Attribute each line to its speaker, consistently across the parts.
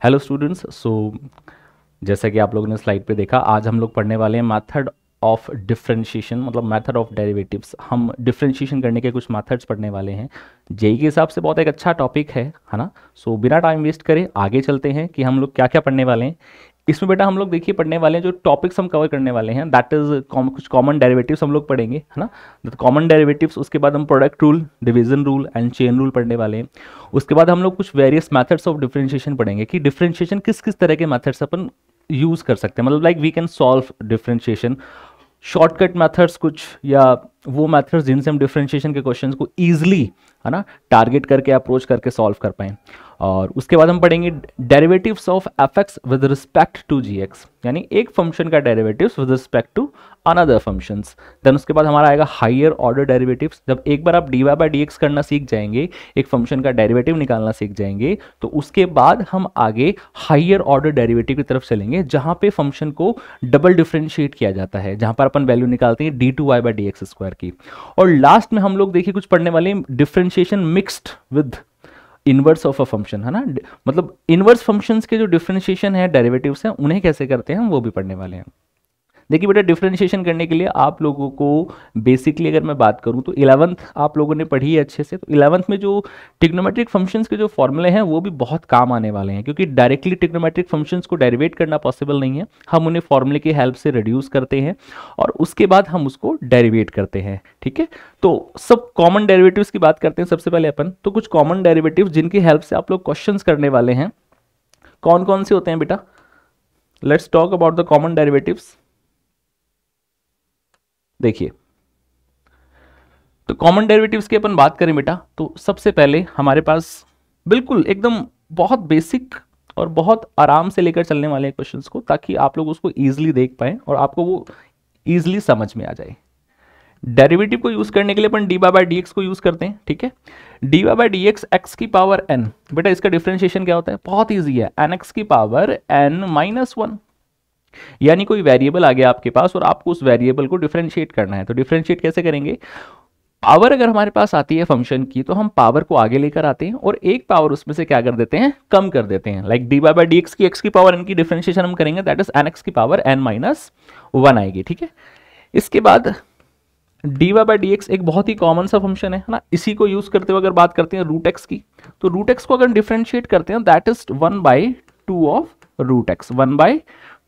Speaker 1: Hello students. जैसा कि आप लोगों ने स्लाइड पे देखा, आज हम लोग पढ़ने वाले हैं मेथड ऑफ डिफरेंशिएशन, मतलब मेथड ऑफ डेरिवेटिव्स। हम डिफरेंशिएशन करने के कुछ मेथड्स पढ़ने वाले हैं। जेई के हिसाब से बहुत एक अच्छा टॉपिक है ना। बिना टाइम वेस्ट करे आगे चलते हैं कि हम लोग क्या क्या पढ़ने वाले हैं इसमें। बेटा हम लोग देखिए पढ़ने वाले हैं, जो टॉपिक्स हम कवर करने वाले हैं दैट इज कुछ कॉमन डेरिवेटिव्स हम लोग पढ़ेंगे, है ना। कॉमन डेरिवेटिव्स, उसके बाद हम product rule, division rule and chain rule पढ़ने वाले हैं। उसके बाद हम लोग कुछ वेरियस मेथड्स ऑफ डिफरेंशिएशन पढ़ेंगे कि डिफरेंशिएशन किस किस तरह के मेथड्स अपन यूज कर सकते हैं, मतलब like we can solve differentiation, shortcut methods कुछ, या वो मेथड्स जिनसे हम डिफरेंशिएशन के क्वेश्चंस को ईजिली, है ना, टारगेट करके अप्रोच करके सॉल्व कर पाएं। और उसके बाद हम पढ़ेंगे derivatives of F X with respect to G X, यानी एक फंक्शन का derivatives with respect to another functions. Then उसके बाद हमारा आएगा हायर ऑर्डर डेरिवेटिव्स। जब एक बार आप D Y by D X करना सीख जाएंगे, एक फंक्शन का डेरिवेटिव निकालना सीख जाएंगे, तो उसके बाद हम आगे हायर ऑर्डर डेरिवेटिव की तरफ चलेंगे, जहां पे फंक्शन को डबल डिफरेंशिएट किया जाता है, जहां पर अपन वैल्यू निकालते हैं D two Y by D X square की। और लास्ट में हम लोग देखिए कुछ पढ़ने वाले differentiation mixed with inverse of a function, है ना। मतलब इनवर्स फंक्शंस के जो डिफरेंशिएशन है, डेरिवेटिव्स हैं, उन्हें कैसे करते हैं हम वो भी पढ़ने वाले हैं। देखिए बेटा, डिफरेंशिएशन करने के लिए आप लोगों को बेसिकली अगर मैं बात करूं तो 11th आप लोगों ने पढ़ी है अच्छे से। तो 11th में जो ट्रिग्नोमेट्रिक फंक्शंस के जो फॉर्मूले हैं वो भी बहुत काम आने वाले हैं, क्योंकि डायरेक्टली ट्रिग्नोमेट्रिक फंक्शंस को डेरिवेट करना पॉसिबल नहीं है। हम उन्हें फॉर्मूले की हेल्प से रिड्यूस करते हैं और उसके बाद हम उसको डेरिवेट करते हैं, ठीक है। तो सब कॉमन डेरिवेटिव्स की बात करते हैं सबसे पहले अपन। तो कुछ कॉमन डेरिवेटिव जिनकी हेल्प से आप लोग क्वेश्चंस करने वाले हैं, कौन कौन से होते हैं बेटा? Let's talk about the common derivatives. देखिए, तो कॉमन डेरिवेटिव्स की अपन बात करें बेटा, तो सबसे पहले हमारे पास बिल्कुल एकदम बहुत बेसिक और बहुत आराम से लेकर चलने वाले क्वेश्चंस को, ताकि आप लोग उसको इजीली देख पाएं और आपको वो इजीली समझ में आ जाए। डेरिवेटिव को यूज करने के लिए अपन D Y by D X को यूज करते हैं, ठीक है। D Y by D X X की पावर एन, बेटा इसका डिफरेंशिएशन क्या होता है? बहुत ईजी है, एन एक्स की पावर एन माइनस वन। यानी कोई वेरिएबल आ गया आपके पास और आपको उस वेरिएबल को डिफरेंशिएट करना है। तो डिफरेंशिएट कैसे करेंगे? पावर अगर हमारे पास आती है फंक्शन की, तो हम पावर को आगे लेकर आते हैं और एक पावर उसमें से क्या कर देते हैं? कम कर देते हैं। Like D Y by D X की एक्स की पावर एन की डिफरेंशिएशन हम करेंगे, दैट इज एन एक्स की पावर एन माइनस वन आएगी, ठीक है। इसके बाद D Y by D X एक बहुत ही कॉमन सा फंक्शन है ना। इसी को यूज करते हुए अगर बात करते हैं रूट एक्स की, तो रूट एक्स को अगर डिफरेंशिएट करते हैं that is one by two of root X, one by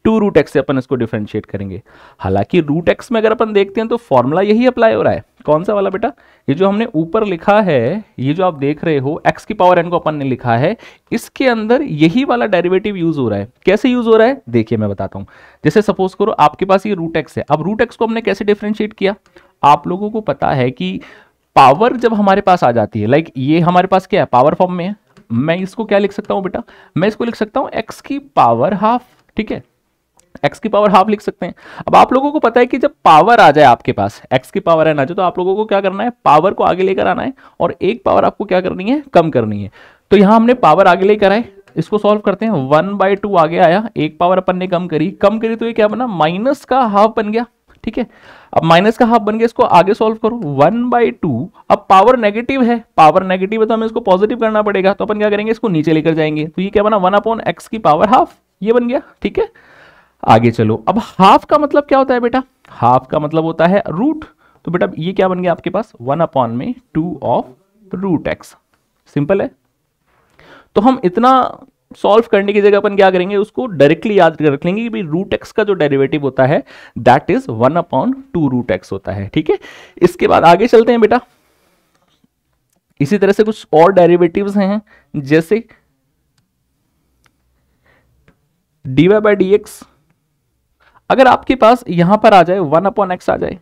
Speaker 1: two root X से अपन इसको डिफरेंशिएट करेंगे। हालांकि रूट एक्स में अगर अपन देखते हैं तो फॉर्मूला यही अप्लाई हो रहा है। कौन सा वाला बेटा? ये जो हमने ऊपर लिखा है, ये जो आप देख रहे हो एक्स की पावर एन को अपन ने लिखा है, इसके अंदर यही वाला डेरिवेटिव यूज हो रहा है। कैसे यूज हो रहा है देखिए मैं बताता हूं। जैसे सपोज करो आपके पास ये रूट एक्स है, अब रूट एक्स को हमने कैसे डिफरेंशिएट किया? आप लोगों को पता है कि पावर जब हमारे पास आ जाती है, लाइक ये हमारे पास क्या है? पावर फॉर्म में है। मैं इसको क्या लिख सकता हूं बेटा? मैं इसको लिख सकता हूं एक्स की पावर हाफ, ठीक है। एक्स की पावर हाफ लिख सकते हैं। अब आप लोगों को पता है कि जब पावर आ जाए आपके पास, एक्स की पावर एन आ जाए, तो आप लोगों को क्या करना है? पावर को आगे लेकर आना है और एक पावर आपको क्या करनी है? कम करनी है। तो यहां हमने पावर आगे लेकर आए, इसको सॉल्व करते हैं। वन बाई टू आगे आया, एक पावर अपन ने कम करी तो ये क्या बना? माइनस का हाफ बन गया, ठीक है। अब माइनस का हाफ बन गया, इसको आगे सॉल्व करो, वन बाई टू। अब पावर नेगेटिव है, पावर नेगेटिव है तो हमें इसको पॉजिटिव करना पड़ेगा, तो अपन क्या करेंगे? इसको नीचे लेकर जाएंगे। तो ये क्या बना? वन अपॉन एक्स की पावर हाफ, ये बन गया, ठीक है। आगे चलो, अब हाफ का मतलब क्या होता है बेटा? हाफ का मतलब होता है रूट। तो बेटा ये क्या बन गया आपके पास? वन अपॉन में two of root X. Simple है। तो हम इतना सॉल्व करने की जगह अपन क्या करेंगे? उसको डायरेक्टली याद रख लेंगे कि रूट एक्स का जो डेरिवेटिव होता है that is one upon two root X होता है, ठीक है। इसके बाद आगे चलते हैं बेटा। इसी तरह से कुछ और डेरिवेटिव्स हैं, जैसे D Y by D X अगर आपके पास यहां पर आ जाए, वन अपॉन एक्स आ जाए,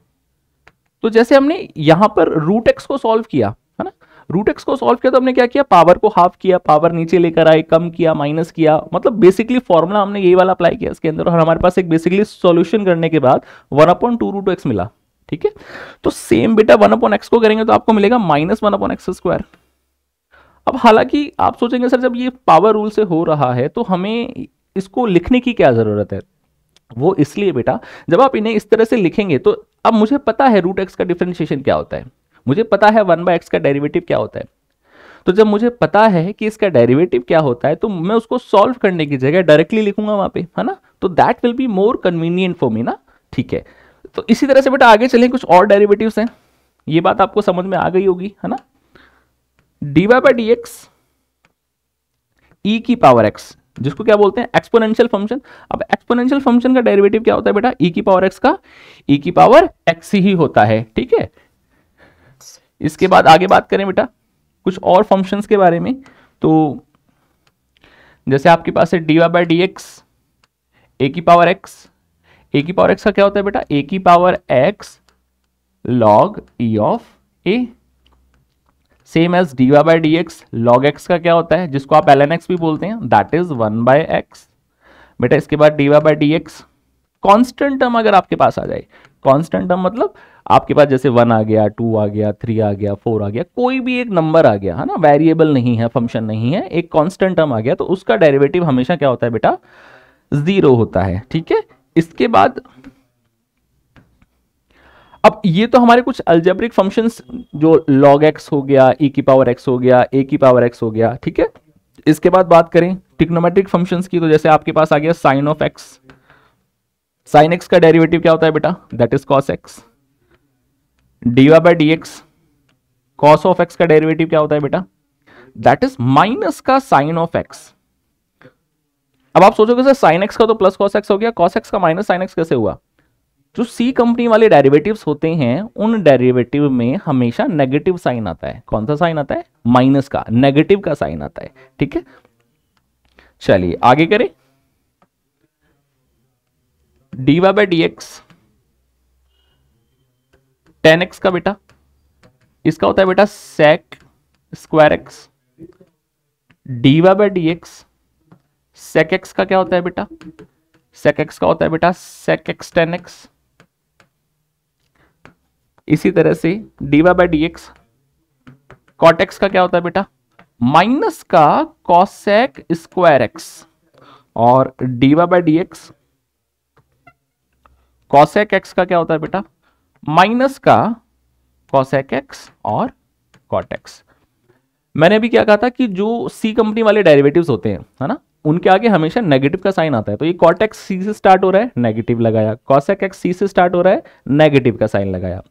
Speaker 1: तो जैसे हमने यहां पर रूट एक्स को सॉल्व किया, है ना, रूट एक्स को सॉल्व किया तो हमने क्या किया? पावर को हाफ किया, पावर नीचे लेकर आए, कम किया, माइनस किया, मतलब बेसिकली फॉर्मूला हमने यही वाला अप्लाई किया इसके अंदर, और हमारे पास एक बेसिकली सॉल्यूशन करने के बाद one upon two root X मिला, ठीक है। तो सेम बेटा वन अपॉन एक्स को करेंगे तो आपको मिलेगा minus one upon x square. अब हालांकि आप सोचेंगे सर जब ये पावर रूल से हो रहा है तो हमें इसको लिखने की क्या जरूरत है? वो इसलिए बेटा, जब आप इन्हें इस तरह से लिखेंगे तो अब मुझे पता है रूट एक्स का डिफरेंशिएशन क्या होता है, मुझे पता है वन बाय एक्स का डेरिवेटिव क्या होता है। तो जब मुझे पता है कि इसका डेरिवेटिव क्या होता है तो मैं उसको सॉल्व करने की जगह डायरेक्टली लिखूंगा वहां पे, है ना, तो that will be more convenient for me ना। ठीक है, तो इसी तरह से बेटा आगे चलें, कुछ और डेरिवेटिव्स हैं, ये बात आपको समझ में आ गई होगी, है ना। dy बाई डी एक्स ई की पावर एक्स, जिसको क्या बोलते हैं, एक्सपोनेंशियल फंक्शन। अब एक्सपोनेंशियल फंक्शन का डेरिवेटिव क्या होता है बेटा, ई की पावर एक्स का ई की पावर एक्स ही होता है। ठीक है, इसके बाद आगे बात करें बेटा कुछ और फंक्शंस के बारे में, तो जैसे आपके पास है dy by D X A की पावर एक्स, ए की पावर एक्स का क्या होता है बेटा, ए की power X log E of A, same as dy by D X log X का क्या होता है, जिसको आप ln x भी बोलते हैं, दैट इज 1 बाय एक्स। बेटा इसके बाद dy by D x constant term अगर आपके पास आ जाए, कॉन्स्टेंट टर्म मतलब आपके पास जैसे 1 आ गया, 2 आ गया, 3 आ गया, 4 आ गया, कोई भी एक नंबर आ गया, है ना, वेरिएबल नहीं है, फंक्शन नहीं है, एक कांस्टेंट टर्म आ गया, तो उसका डेरिवेटिव हमेशा क्या होता है बेटा, 0 होता है। ठीक है, इसके बाद अब ये तो हमारे कुछ अलजेब्रिक फंक्शंस, जो log x हो गया, e की पावर x हो गया, a की पावर x हो गया। ठीक है, इसके बाद बात करें ट्रिग्नोमेट्रिक फंक्शंस की, तो जैसे आपके पास आ गया sine of x, sine x का डेरिवेटिव क्या होता है बेटा, that is cos x। dy by D X cos of x का डेरिवेटिव क्या होता है बेटा, दैट इज माइनस का साइन ऑफ x। अब आप सोचोगे सर साइन x का तो प्लस cos x हो गया, cos x का माइनस साइन x कैसे हुआ। जो सी कंपनी वाले डेरिवेटिव्स होते हैं उन डेरिवेटिव में हमेशा नेगेटिव साइन आता है। कौन सा साइन आता है, माइनस का, नेगेटिव का साइन आता है। ठीक है, चलिए आगे करें, dy by D x ten x का बेटा, इसका होता है बेटा sec square x. dy by D x sec x का क्या होता है बेटा, sec x का होता है बेटा sec x टेन एक्स। इसी तरह से dy by D X cot X का क्या होता है बेटा, माइनस का cosec स्क्वायर एक्स, और dy by D X cosec x का क्या होता है बेटा, माइनस का cosec x और cot x। मैंने अभी क्या कहा था कि जो सी कंपनी वाले डेरिवेटिव्स होते हैं, है ना, उनके आगे हमेशा नेगेटिव का साइन आता है। तो ये cot x सी से स्टार्ट हो रहा है, नेगेटिव लगाया, cosec x सी से स्टार्ट हो रहा है, नेगेटिव का साइन लगाया।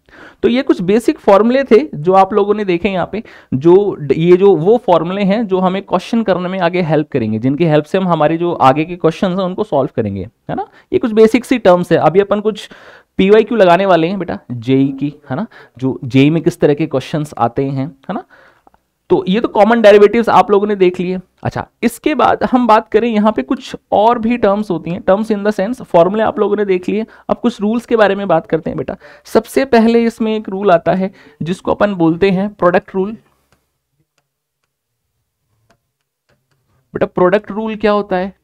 Speaker 1: तो ये कुछ बेसिक फॉर्मूले थे जो आप लोगों ने देखे यहाँ पे, जो ये जो वो फॉर्मूले हैं जो हमें क्वेश्चन करने में आगे हेल्प करेंगे, जिनकी हेल्प से हम हमारे जो आगे के क्वेश्चन हैं उनको सॉल्व करेंगे, है ना। ये कुछ बेसिक सी टर्म्स है। अभी अपन कुछ PYQ लगाने वाले हैं बेटा जेई की, है ना, जो जेई में किस तरह के क्वेश्चंस आते हैं, है ना। तो ये तो कॉमन डेरिवेटिव्स आप लोगों ने देख लिए। अच्छा, इसके बाद हम बात करें यहाँ पे कुछ और भी टर्म्स होती हैं, टर्म्स इन द सेंस फॉर्मूले आप लोगों ने देख लिए। अब कुछ रूल्स के बारे में बात करते हैं बेटा। सबसे पहले इसमें एक रूल आता है जिसको अपन बोलते हैं प्रोडक्ट रूल। बेटा प्रोडक्ट रूल क्या होता है,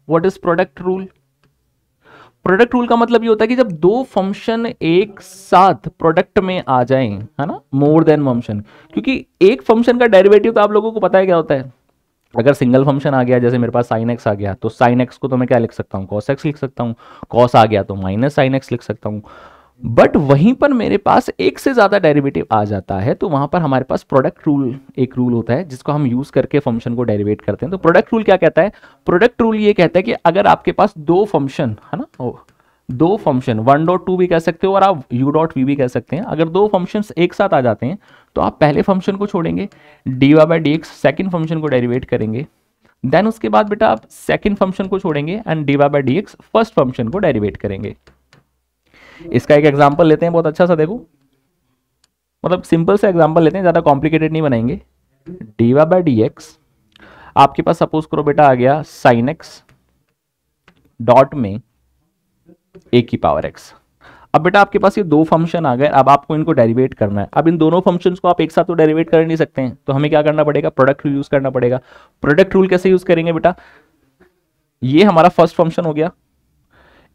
Speaker 1: what is product rule. Product rule का मतलब ये होता है कि जब दो फंक्शन एक साथ प्रोडक्ट में आ जाएं, है ना, मोर देन फंक्शन, क्योंकि एक फंक्शन का डेरिवेटिव तो आप लोगों को पता है क्या होता है। अगर सिंगल फंक्शन आ गया, जैसे मेरे पास sin x आ गया, तो sin x को तो मैं क्या लिख सकता हूँ, cos x लिख सकता हूँ, cos आ गया तो माइनस sin x लिख सकता हूँ। बट वहीं पर मेरे पास एक से ज्यादा डेरिवेटिव आ जाता है तो वहां पर हमारे पास प्रोडक्ट रूल एक रूल होता है जिसको हम यूज करके फंक्शन को डेरिवेट करते हैं। तो प्रोडक्ट रूल क्या कहता है, प्रोडक्ट रूल ये कहता है कि अगर आपके पास दो फंक्शन, है ना, दो फंक्शन 1.2 भी कह सकते हो और आप u.v भी कह सकते हैं, अगर दो फंक्शंस एक साथ आ जाते हैं तो आप पहले फंक्शन को छोड़ेंगे, dy by D X second function को डेरिवेट करेंगे, देन उसके बाद बेटा आप सेकेंड फंक्शन को छोड़ेंगे and dy by D X first function को डेरिवेट करेंगे। इसका एक एग्जांपल लेते हैं बहुत अच्छा सा, देखो मतलब सिंपल सा एग्जांपल लेते हैं, ज्यादा कॉम्प्लिकेटेड नहीं बनाएंगे। dy बाई डी एक्स आपके पास सपोज करो बेटा आ गया sin x डॉट में a की पावर x। अब बेटा आपके पास ये दो फंक्शन आ गए, अब आपको इनको डेरिवेट करना है। अब इन दोनों फंक्शंस को आप एक साथ तो डेरिवेट कर नहीं सकते हैं, तो हमें क्या करना पड़ेगा, प्रोडक्ट रूल यूज करना पड़ेगा। प्रोडक्ट रूल कैसे यूज करेंगे बेटा, ये हमारा फर्स्ट फंक्शन हो गया,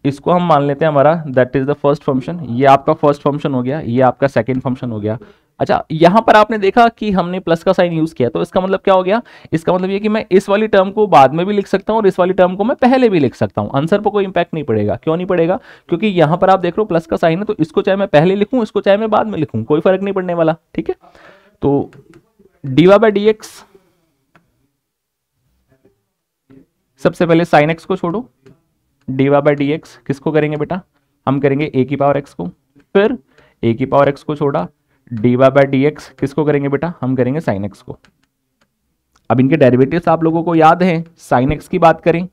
Speaker 1: इसको हम मान लेते हैं हमारा that is the first function, ये आपका फर्स्ट फंक्शन हो गया, ये आपका सेकंड फंक्शन हो गया। अच्छा, यहां पर आपने देखा कि हमने प्लस का साइन यूज किया, तो इसका मतलब क्या हो गया, इसका मतलब ये कि मैं इस वाली टर्म को बाद में भी लिख सकता हूं और इस वाली टर्म को मैं पहले भी लिख सकता हूं। आंसर पर कोई इंपैक्ट नहीं पड़ेगा। क्यों नहीं पड़ेगा, क्योंकि यहां पर आप देख रहे हो प्लस का साइन है, तो इसको चाहे मैं पहले लिखूं, इसको चाहे मैं बाद में लिखूं, कोई फर्क नहीं पड़ने वाला। ठीक है, तो डीवा बाय डी एक्स, सबसे पहले साइन एक्स को छोड़ो, डीवा बाय डी एक्स किसको करेंगे बेटा, हम करेंगे ए की पावर एक्स को, फिर ए की पावर एक्स को छोड़ा, डीवा बाय डी एक्स किसको करेंगे बेटा, हम करेंगे साइन एक्स को। अब इनके डेरिवेटिव्स आप लोगों को याद है, साइन एक्स की बात करें,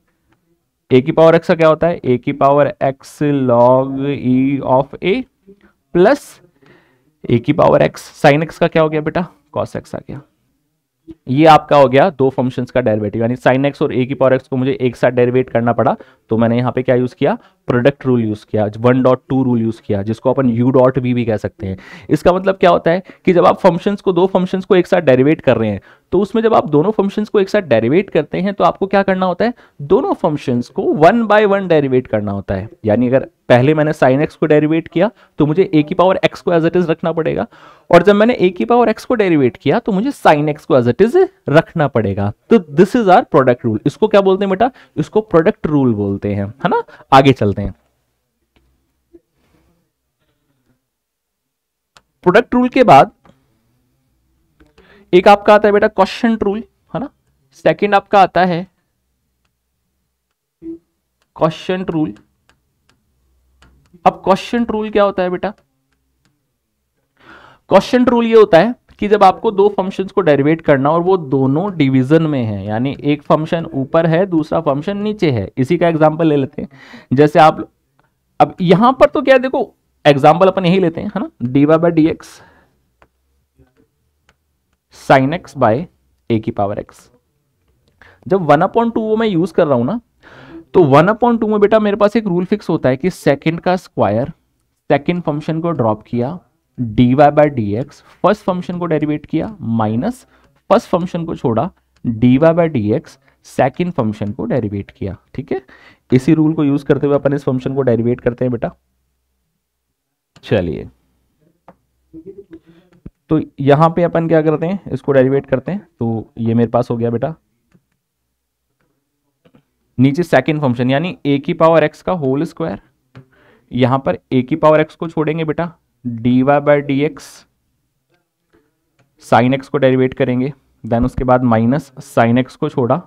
Speaker 1: ए की पावर एक्स का क्या होता है, ए की power X log E of A plus A की पावर एक्स, साइन एक्स का क्या हो गया बेटा, कॉस एक्स आ गया। ये आपका हो गया दो फंक्शंस का डेरिवेटिव, यानी साइन एक्स और ए की पावर एक्स को मुझे एक साथ डेरिवेट करना पड़ा, तो मैंने यहाँ पे क्या यूज किया, प्रोडक्ट रूल यूज किया, 1.2 रूल यूज किया, जिसको अपन यू डॉट बी भी कह सकते हैं। इसका मतलब क्या होता है कि जब आप फंक्शंस को, दो फंक्शंस को एक साथ डेरिवेट कर रहे हैं, तो उसमें जब आप दोनों फंक्शंस को एक साथ डेरिवेट करते हैं तो आपको क्या करना होता है, दोनों फंक्शंस को 1 बाय 1 डेरिवेट करना होता है। यानी अगर पहले मैंने साइन एक्स को डेरिवेट किया तो मुझे ए की पावर एक्स को एज इट इज रखना पड़ेगा, और जब मैंने ए की पावर एक्स को डेरिवेट किया तो मुझे साइन एक्स को एज इट इज रखना पड़ेगा। तो this is our product rule. इसको क्या बोलते हैं बेटा, इसको प्रोडक्ट रूल बोलते हैं, है ना। आगे चलते हैं। प्रोडक्ट रूल के बाद एक आपका आता है बेटा क्वोशिएंट रूल, है ना। सेकंड आपका आता है क्वोशिएंट रूल। अब क्वोशिएंट रूल क्या होता है बेटा, क्वोशिएंट रूल ये होता है कि जब आपको दो फंक्शंस को डेरिवेट करना और वो दोनों डिवीजन में है, यानी एक फंक्शन ऊपर है दूसरा फंक्शन नीचे है, इसी का एग्जांपल ले लेते हैं। जैसे आप अब यहां पर तो क्या है, देखो एग्जांपल अपन यही लेते हैं, है ना, D Y by D X sine X by A की पावर एक्स। जब 1/2 मैं यूज कर रहा हूं ना, तो 1/2 में बेटा मेरे पास एक रूल फिक्स होता है कि सेकंड का स्क्वायर, सेकंड फंक्शन को ड्रॉप किया, D Y by D X first function को डेरिवेट किया, माइनस फर्स्ट फंक्शन को छोड़ा, D Y by D X second function को डेरिवेट किया। ठीक है, इसी रूल को यूज करते हुए अपन इस फंक्शन को डेरिवेट करते हैं बेटा। चलिए, तो यहां पे अपन क्या करते हैं, इसको डेरिवेट करते हैं, तो ये मेरे पास हो गया बेटा नीचे सेकंड फंक्शन यानी ए की पावर एक्स का होल स्क्वायर, यहां पर ए की पावर एक्स को छोड़ेंगे बेटा, D Y by D X sine X को डेरिवेट करेंगे, देन उसके बाद माइनस साइन एक्स को छोड़ा,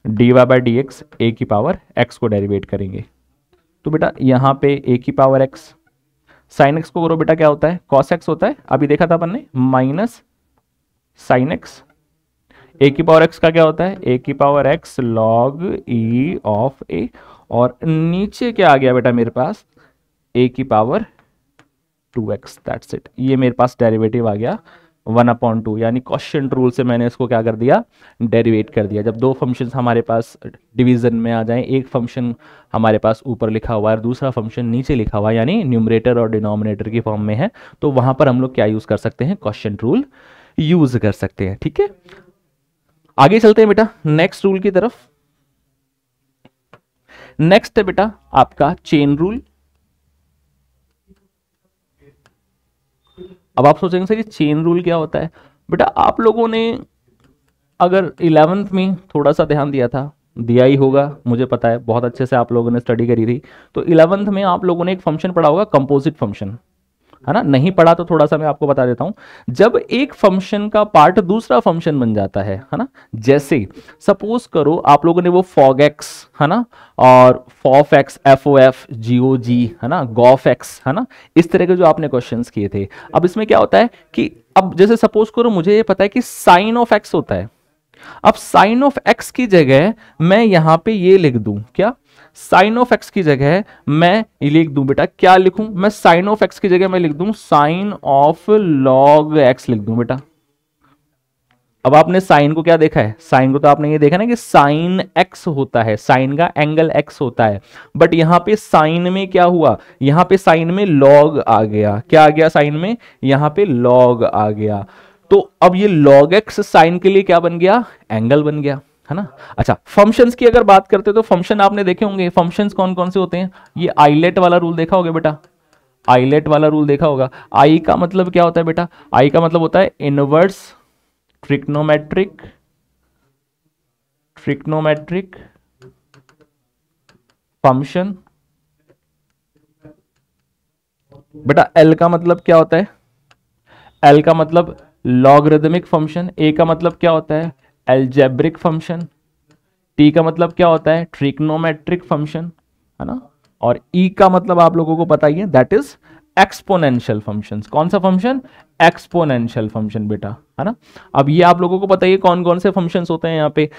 Speaker 1: D Y by D X A की पावर एक्स को डेरिवेट करेंगे। तो बेटा यहां पे ए की पावर एक्स, साइन एक्स को करो बेटा क्या होता है, कॉस एक्स होता है, अभी देखा था अपन ने, माइनस साइन एक्स, ए की पावर एक्स का क्या होता है, ए की power X log E of A, और नीचे क्या आ गया बेटा मेरे पास, ए की पावर 2x, दैट्स इट। ये मेरे पास डेरिवेटिव आ गया 1/2, यानी क्वोशिएंट रूल से मैंने इसको क्या कर दिया, डेरिवेट कर दिया। जब दो फंक्शंस हमारे पास डिवीजन में आ जाएं, एक फंक्शन हमारे पास ऊपर लिखा हुआ है और दूसरा फंक्शन नीचे लिखा हुआ है, यानी न्यूमरेटर और डिनोमिनेटर की फॉर्म में है, तो वहां पर हम लोग क्या यूज कर सकते हैं, क्वोशिएंट रूल यूज कर सकते हैं। ठीक है, आगे चलते हैं बेटा नेक्स्ट रूल की तरफ। नेक्स्ट है बेटा आपका चेन रूल। अब आप सोचेंगे सर ये चेन रूल क्या होता है। बेटा आप लोगों ने अगर 11th में थोड़ा सा ध्यान दिया था, दिया ही होगा, मुझे पता है बहुत अच्छे से आप लोगों ने स्टडी करी थी, तो 11th में आप लोगों ने एक फंक्शन पढ़ा होगा कंपोजिट फंक्शन, है ना। नहीं पढ़ा तो थोड़ा सा मैं आपको बता देता हूं। जब एक फंक्शन का पार्ट दूसरा फंक्शन बन जाता है ना, जैसे सपोज करो आप लोगों ने वो फॉग एक्स, है ना, और फॉफ एक्स, एफ ओ एफ, जी ओ जी, है ना, गॉफ एक्स, है ना, इस तरह के जो आपने क्वेश्चंस किए थे। अब इसमें क्या होता है कि अब जैसे सपोज करो मुझे ये पता है कि साइन ऑफ एक्स होता है, अब साइन ऑफ एक्स की जगह मैं यहां पे ये लिख दूं, क्या, साइन ऑफ एक्स की जगह मैं लिख दूं बेटा, क्या लिखूं मैं, साइन ऑफ एक्स की जगह मैं लिख दूं साइन ऑफ लॉग एक्स लिख दूं बेटा। अब आपने साइन को क्या देखा है, साइन को तो आपने ये देखा ना कि साइन एक्स होता है, साइन का एंगल एक्स होता है, बट यहां पे साइन में क्या हुआ, यहां पे साइन में लॉग आ गया, क्या आ गया साइन में, यहां पे लॉग आ गया। तो अब ये log x साइन के लिए क्या बन गया, एंगल बन गया, है ना। अच्छा, फंक्शंस की अगर बात करते तो फंक्शन आपने देखे होंगे, फंक्शंस कौन कौन से होते हैं, ये आइलेट वाला रूल देखा होगा बेटा, आइलेट वाला रूल देखा होगा। आई का मतलब क्या होता है बेटा, आई का मतलब होता है इनवर्स ट्रिग्नोमेट्रिक, ट्रिग्नोमेट्रिक फंक्शन। बेटा एल का मतलब क्या होता है, एल का मतलब लॉगरिदमिक फंक्शन, ए का मतलब क्या होता है एल्जेब्रिक फंक्शन, टी का मतलब क्या होता है ट्रिग्नोमेट्रिक फंक्शन, है ना, और ई का मतलब आप लोगों को पता ही है दैट इज एक्सपोनेंशियल फंक्शंस। कौन सा फंक्शन? एक्सपोनेंशियल फंक्शन बेटा, है ना। अब ये आप लोगों को पता ही है कौन कौन से फंक्शंस होते हैं यहाँ पे।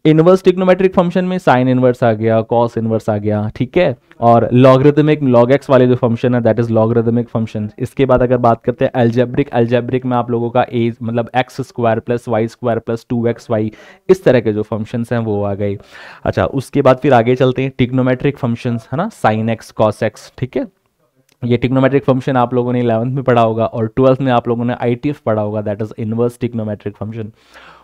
Speaker 1: इनवर्स ट्रिग्नोमेट्रिक फंक्शन में साइन इनवर्स आ गया, कॉस इनवर्स आ गया, ठीक है। और लॉगरिदमिक लॉग एक्स वाले जो फंक्शन है दैट इज लॉगरिदमिक फंक्शन। इसके बाद अगर बात करते हैं एल्जेब्रिक, एल्जेब्रिक में आप लोगों का ए मतलब X square plus Y square plus 2xy, इस तरह के जो फंक्शंस हैं वो आ गए। अच्छा, उसके बाद फिर आगे चलते हैं ट्रिग्नोमेट्रिक फंक्शंस, है ना, साइन एक्स कॉस एक्स, ठीक है। ये ट्रिग्नोमेट्रिक फंक्शन आप लोगों ने 11th में पढ़ा होगा और 12th में आप लोगों ने आईटीएफ पढ़ा होगा, that is inverse trigonometric function.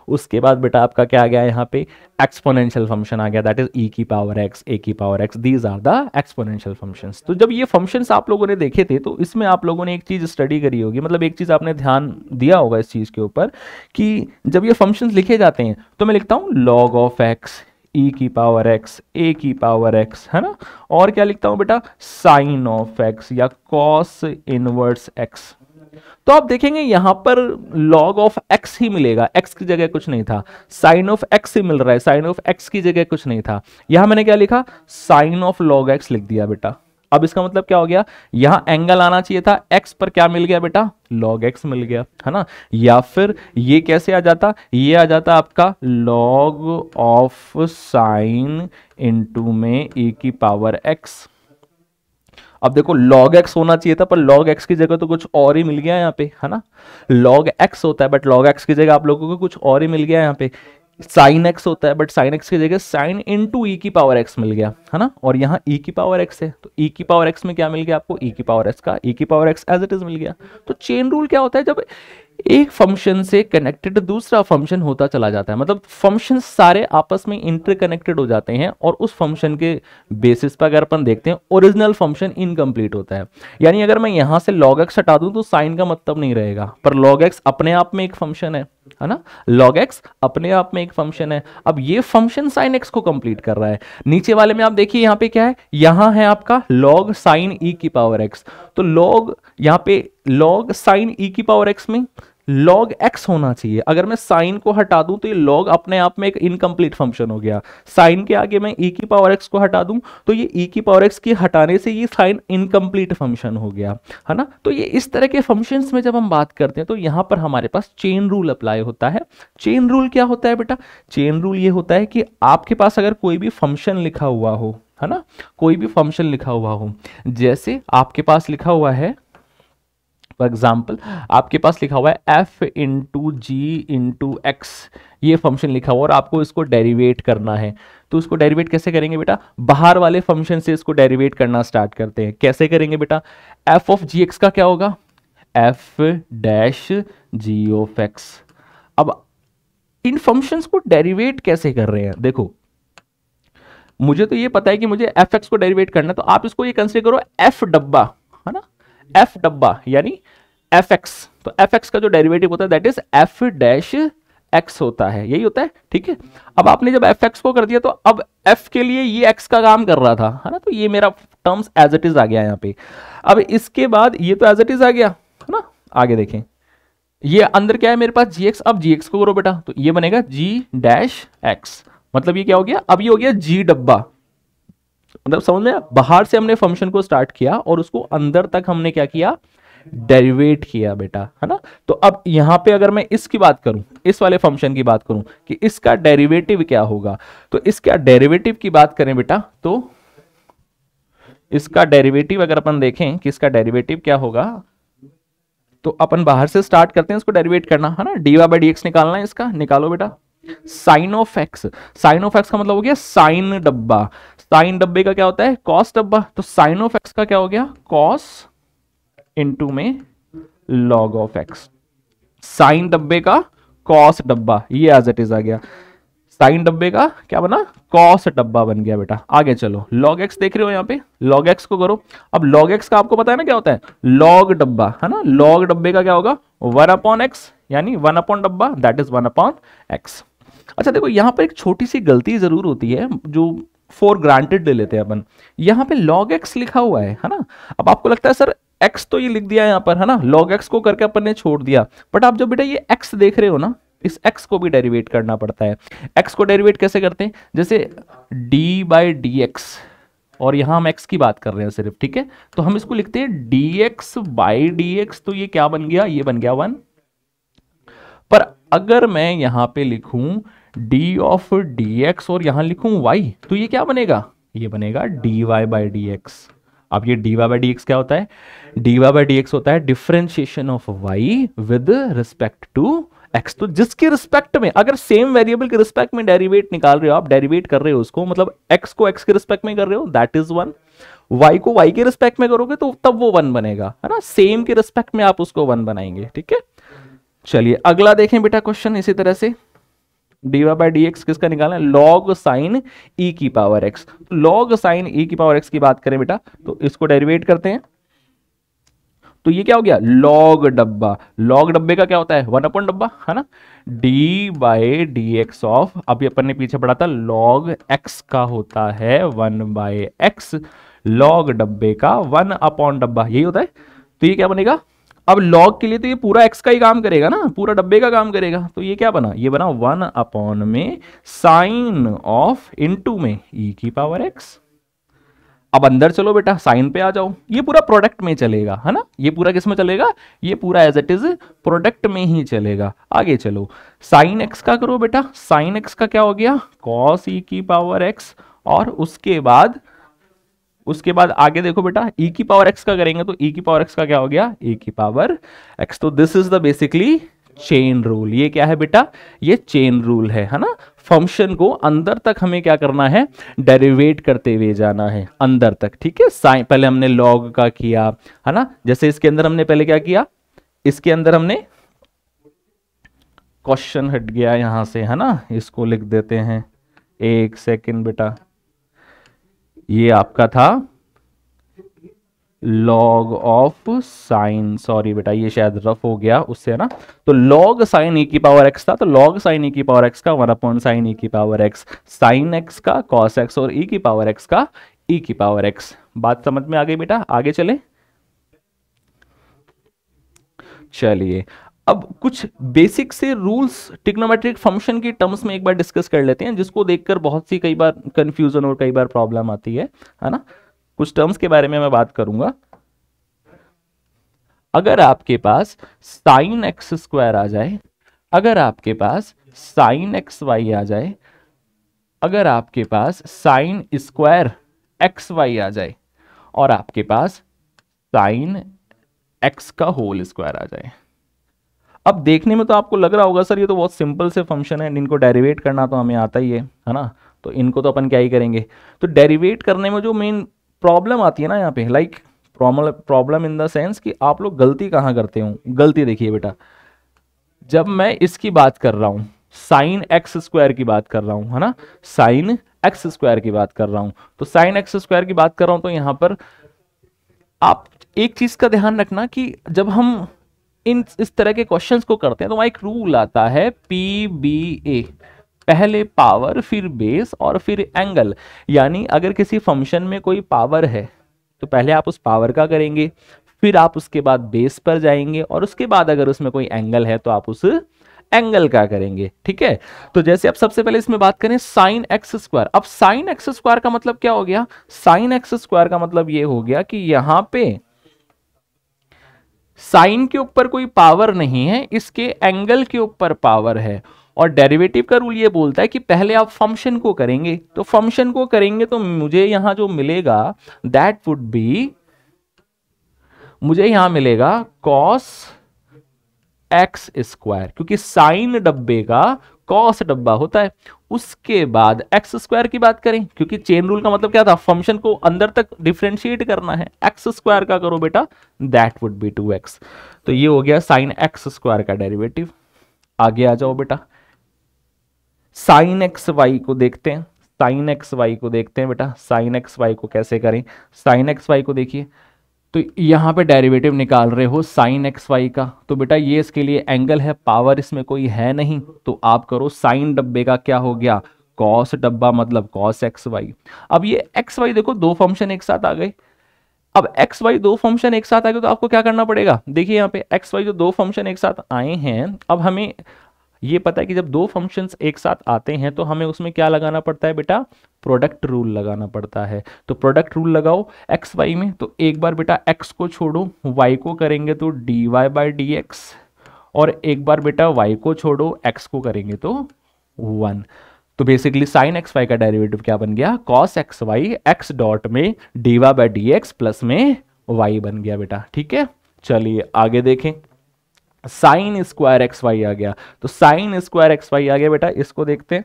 Speaker 1: उसके बाद बेटा आपका क्या आ गया यहाँ पे एक्सपोनेंशियल फंक्शन आ गया, दैट इज ई की पावर एक्स, ए की power X, these are the exponential functions. तो जब ये फंक्शंस आप लोगों ने देखे थे तो इसमें आप लोगों ने एक चीज स्टडी करी होगी, मतलब एक चीज आपने ध्यान दिया होगा इस चीज के ऊपर कि जब ये फंक्शंस लिखे जाते हैं तो मैं लिखता हूँ लॉग ऑफ एक्स, ई की पावर एक्स, ए की पावर एक्स, है ना, और क्या लिखता हूं बेटा साइन ऑफ एक्स या कॉस इनवर्स एक्स। तो आप देखेंगे यहां पर लॉग ऑफ एक्स ही मिलेगा, एक्स की जगह कुछ नहीं था। साइन ऑफ एक्स ही मिल रहा है, साइन ऑफ एक्स की जगह कुछ नहीं था। यहां मैंने क्या लिखा साइन ऑफ लॉग एक्स लिख दिया बेटा। अब इसका मतलब क्या हो गया, यहां एंगल आना चाहिए था एक्स पर, क्या मिल गया बेटा लॉग एक्स मिल गया, है ना। या फिर ये कैसे आ जाता, ये आ जाता आपका लॉग ऑफ साइन इनटू में ए की पावर एक्स। अब देखो log x होना चाहिए था पर log x की जगह तो कुछ और ही मिल गया यहाँ पे, है ना। log x होता है बट log x की जगह आप लोगों को कुछ और ही मिल गया यहाँ पे। साइन x होता है बट साइन x की जगह साइन इनटू ई की पावर x मिल गया, है ना। और यहाँ e की पावर x है तो e की पावर x में क्या मिल गया आपको e की पावर x का e की power x as it is मिल गया। तो चेन रूल क्या होता है, जब एक फंक्शन से कनेक्टेड दूसरा फंक्शन होता चला जाता है, मतलब फंक्शन सारे आपस में इंटरकनेक्टेड हो जाते हैं और उस फंक्शन के बेसिस पर अगर अपन देखते हैं ओरिजिनल फंक्शन इनकम्प्लीट होता है। यानी अगर मैं यहां से log x हटा दूं तो साइन का मतलब नहीं रहेगा, पर log x अपने आप में एक फंक्शन है ना, log x अपने आप में एक फंक्शन है। अब ये फंक्शन साइन x को कंप्लीट कर रहा है। नीचे वाले में आप देखिए यहां पे क्या है, यहां है आपका log साइन e की पावर x, तो log यहां पे log साइन e की पावर x में log x होना चाहिए। अगर मैं साइन को हटा दूं तो ये log अपने आप में एक इनकम्प्लीट फंक्शन हो गया। साइन के आगे मैं e की पावर x को हटा दूं तो ये e की पावर x की हटाने से ये साइन इनकम्प्लीट फंक्शन हो गया, है ना। तो ये इस तरह के फंक्शंस में जब हम बात करते हैं तो यहां पर हमारे पास चेन रूल अप्लाई होता है। चेन रूल क्या होता है बेटा, चेन रूल ये होता है कि आपके पास अगर कोई भी फंक्शन लिखा हुआ हो, है ना, कोई भी फंक्शन लिखा हुआ हो, जैसे आपके पास लिखा हुआ है फॉर एग्जाम्पल आपके पास लिखा हुआ है एफ इंटू जी इंटू एक्स, ये फंक्शन लिखा हुआ और आपको इसको डेरिवेट करना है। तो उसको डेरिवेट कैसे करेंगे बेटा, बाहर वाले फंक्शन से इसको डेरिवेट करना स्टार्ट करते हैं। कैसे करेंगे बेटा, एफ ऑफ जी एक्स का क्या होगा F dash G of X. अब इन फंक्शंस को डेरिवेट कैसे कर रहे हैं, देखो मुझे तो ये पता है कि मुझे एफ एक्स को डेरिवेट करना है, तो आप इसको ये कंसीडर करो एफ डब्बा, है ना, एफ डब्बा यानी एफ एक्स। तो एफ एक्स का जो डेरिवेटिव होता है that is F dash x होता है, यही होता है, ठीक है। अब आपने जब एफ एक्स को कर दिया तो अब एफ के लिए ये एक्स का काम कर रहा था, है ना, तो ये मेरा टर्म्स एज इट इज आ गया यहाँ पे। अब इसके बाद ये तो एज इट इज आ गया, है ना। आगे देखें ये अंदर क्या है मेरे पास जी एक्स, अब जी एक्स को करो बेटा तो ये बनेगा जी डैश एक्स, मतलब ये क्या हो गया, अब ये हो गया जी डब्बा। मतलब समझ में, बाहर से हमने फंक्शन को स्टार्ट किया और उसको अंदर तक हमने क्या किया डेरिवेट किया बेटा, है ना। तो अब यहां पे अगर मैं इसकी बात करूं, इस वाले फंक्शन की बात करूं कि इसका डेरिवेटिव क्या होगा, तो इसका डेरिवेटिव की बात करें बेटा तो इसका डेरिवेटिव अगर अपन देखें कि इसका डेरिवेटिव क्या होगा, तो अपन बाहर से स्टार्ट करते हैं इसको डेरिवेट करना, है ना। D Y by D X निकालना है, इसका निकालो बेटा। Sine of X, sine of X का मतलब हो गया साइन डब्बा, साइन डब्बे का क्या होता है कॉस डब्बा, तो साइन ऑफ एक्स का क्या हो गया कॉस इनटू में लॉग ऑफ एक्स। साइन डब्बे का कॉस डब्बा, ये एज इट इज आ गया, साइन डब्बे का क्या बना कॉस डब्बा बन गया बेटा। आगे चलो लॉग एक्स देख रहे हो यहाँ पे, लॉग एक्स को करो। अब लॉग एक्स का आपको पता है ना क्या होता है लॉग डब्बा, है ना। लॉग डब्बे का क्या होगा 1/x यानी 1 डब्बा दैट इज 1/x। अच्छा देखो यहाँ पर एक छोटी सी गलती जरूर होती है, जो फॉर ग्रांटेड ले लेते हैं अपन, यहाँ पे log x लिखा हुआ है ना। अब आपको लगता है सर x तो ये लिख दिया है यहाँ पर, है ना, log x को करके अपन ने छोड़ दिया, बट आप जब बेटा ये x देख रहे हो ना, इस x को भी डेरिवेट करना पड़ता है। x को डेरिवेट कैसे करते हैं, जैसे d/dx, और यहां हम x की बात कर रहे हैं सिर्फ, ठीक है, तो हम इसको लिखते हैं dx/dx, तो ये क्या बन गया, ये बन गया 1। पर अगर मैं यहां पे लिखूं d(dx) और यहां लिखूं y, तो ये क्या बनेगा, ये बनेगा dy/dx। अब ये dy/dx क्या होता है, dy/dx होता है differentiation of y with respect to x। तो जिसके रिस्पेक्ट में, अगर सेम वेरिएबल के रिस्पेक्ट में डेरिवेट निकाल रहे हो आप, डेरिवेट कर रहे हो उसको, मतलब x को x के रिस्पेक्ट में कर रहे हो, दैट इज 1। y को y के रिस्पेक्ट में करोगे तो तब वो 1 बनेगा, है ना, सेम के रिस्पेक्ट में आप उसको 1 बनाएंगे, ठीक है। चलिए अगला देखें बेटा क्वेश्चन इसी तरह से, dy/dx किसका निकालना है, log sin e की power x। log sin e की पावर x की बात करें बेटा, तो इसको डेरिवेट करते हैं, तो ये क्या हो गया, log डब्बा। log डब्बे का क्या होता है, 1 डब्बा, है ना, d/dx ऑफ, अभी अपन ने पीछे पढ़ा था log x का होता है 1/x, log डब्बे का 1 डब्बा, यही होता है। तो ये क्या बनेगा, अब log के लिए तो ये पूरा x का ही काम करेगा ना, पूरा डब्बे का काम करेगा, तो ये क्या बना, ये बना 1 में साइन ऑफ इनटू में e की पावर x। अब अंदर चलो बेटा, साइन पे आ जाओ, ये पूरा प्रोडक्ट में चलेगा, है ना, ये पूरा किस में चलेगा, ये पूरा एज इट इज प्रोडक्ट में ही चलेगा। आगे चलो, साइन एक्स का करो बेटा, साइन एक्स का क्या हो गया, कॉस ई की पावर एक्स, और उसके बाद आगे देखो बेटा, e की पावर x का करेंगे तो e की पावर x का क्या हो गया, e की पावर x। तो this is the basically chain rule. ये क्या है बेटा, ये चेन रूल है ना। फंक्शन को अंदर तक हमें क्या करना है, डेरिवेट करते हुए जाना है अंदर तक, ठीक है। साइन पहले हमने log का किया, है ना, जैसे इसके अंदर हमने पहले क्या किया, इसके अंदर हमने, क्वेश्चन हट गया यहां से, है ना, इसको लिख देते हैं, एक सेकेंड बेटा, ये आपका था log ऑफ साइन, सॉरी बेटा ये शायद रफ हो गया उससे, है ना, तो log साइन e की पावर x था, तो log साइन e की पावर x का 1 साइन e की पावर x, साइन x का cos x और e की पावर x का e की पावर x। बात समझ में आ गई बेटा, आगे चले। चलिए अब कुछ बेसिक से रूल्स ट्रिग्नोमेट्रिक फंक्शन की टर्म्स में एक बार डिस्कस कर लेते हैं, जिसको देखकर बहुत सी कई बार कंफ्यूजन और कई बार प्रॉब्लम आती है ना। कुछ टर्म्स के बारे में मैं बात करूंगा। अगर आपके पास साइन एक्स स्क्वायर आ जाए, अगर आपके पास साइन एक्स वाई आ जाए, अगर आपके पास साइन स्क्वायर एक्स वाई आ जाए, और आपके पास साइन एक्स का होल स्क्वायर आ जाए। अब देखने में तो आपको लग रहा होगा सर ये तो बहुत सिंपल से फंक्शन है, इनको डेरिवेट करना तो हमें आता ही है ना, तो इनको तो अपन क्या ही करेंगे। तो डेरिवेट करने में जो मेन प्रॉब्लम आती है ना यहाँ पे, like problem in the sense कि आप लोग गलती कहाँ करते हो। गलती देखिए बेटा, जब मैं इसकी बात कर रहा हूं, साइन एक्स स्क्वायर की बात कर रहा हूं, है ना, साइन एक्स स्क्वायर की बात कर रहा हूं, तो साइन एक्स स्क्वायर की बात कर रहा हूं, तो यहां पर आप एक चीज का ध्यान रखना कि जब हम इस तरह के क्वेश्चंस को करते हैं तो वहां एक रूल आता है PBA, पहले पावर फिर बेस और फिर एंगल। यानी अगर किसी फंक्शन में कोई पावर है तो पहले आप उस पावर का करेंगे, फिर आप उसके बाद बेस पर जाएंगे, और उसके बाद अगर उसमें कोई एंगल है तो आप उस एंगल का करेंगे, ठीक है। तो जैसे अब सबसे पहले इसमें बात करें साइन एक्स स्क्वायर। अब साइन एक्स स्क्वायर का मतलब क्या हो गया, साइन एक्स स्क्वायर का मतलब ये हो गया कि यहां पे साइन के ऊपर कोई पावर नहीं है, इसके एंगल के ऊपर पावर है। और डेरिवेटिव का रूल ये बोलता है कि पहले आप फंक्शन को करेंगे, तो फंक्शन को करेंगे तो मुझे यहां जो मिलेगा दैट वुड बी, मुझे यहां मिलेगा कॉस एक्स स्क्वायर, क्योंकि साइन डब्बे का कॉस डब्बा होता है। उसके बाद एक्स स्क्वायर की बात करें, क्योंकि चेन रूल का मतलब क्या था, फंक्शन को अंदर तक डिफरेंशिएट करना है, एक्स स्क्वायर का करो बेटा, दैट वुड बी 2x। तो ये हो गया साइन एक्स स्क्वायर का डेरिवेटिव। आगे आ जाओ बेटा, साइन एक्स वाई को देखते हैं, साइन एक्स वाई को देखते हैं बेटा, साइन एक्स वाई को कैसे करें। साइन एक्स वाई को देखिए, तो यहां पे डेरिवेटिव निकाल रहे हो साइन एक्स वाई का, तो बेटा ये इसके लिए एंगल है, पावर इसमें कोई है नहीं, तो आप करो साइन डब्बे का क्या हो गया, कॉस डब्बा मतलब कॉस एक्स वाई। अब ये एक्स वाई देखो दो फंक्शन एक साथ आ गए। अब एक्स वाई दो फंक्शन एक साथ आ गए तो आपको क्या करना पड़ेगा, देखिए यहाँ पे एक्स वाई जो दो फंक्शन एक साथ आए हैं, अब हमें ये पता है कि जब दो फंक्शंस एक साथ आते हैं तो हमें उसमें क्या लगाना पड़ता है बेटा, प्रोडक्ट रूल लगाना पड़ता है। तो प्रोडक्ट रूल लगाओ एक्स वाई में, तो एक बार बेटा एक्स को छोड़ो, वाई को करेंगे तो D Y by D X, और एक बार बेटा वाई को छोड़ो एक्स को करेंगे तो 1। तो बेसिकली साइन एक्स वाई का डेरिवेटिव क्या बन गया, cos X Y X dot में D Y by D X plus में वाई बन गया बेटा। ठीक है, चलिए आगे देखें। साइन स्क्वायर एक्स वाई आ गया, तो साइन स्क्वायर एक्स वाई आ गया बेटा, इसको देखते हैं।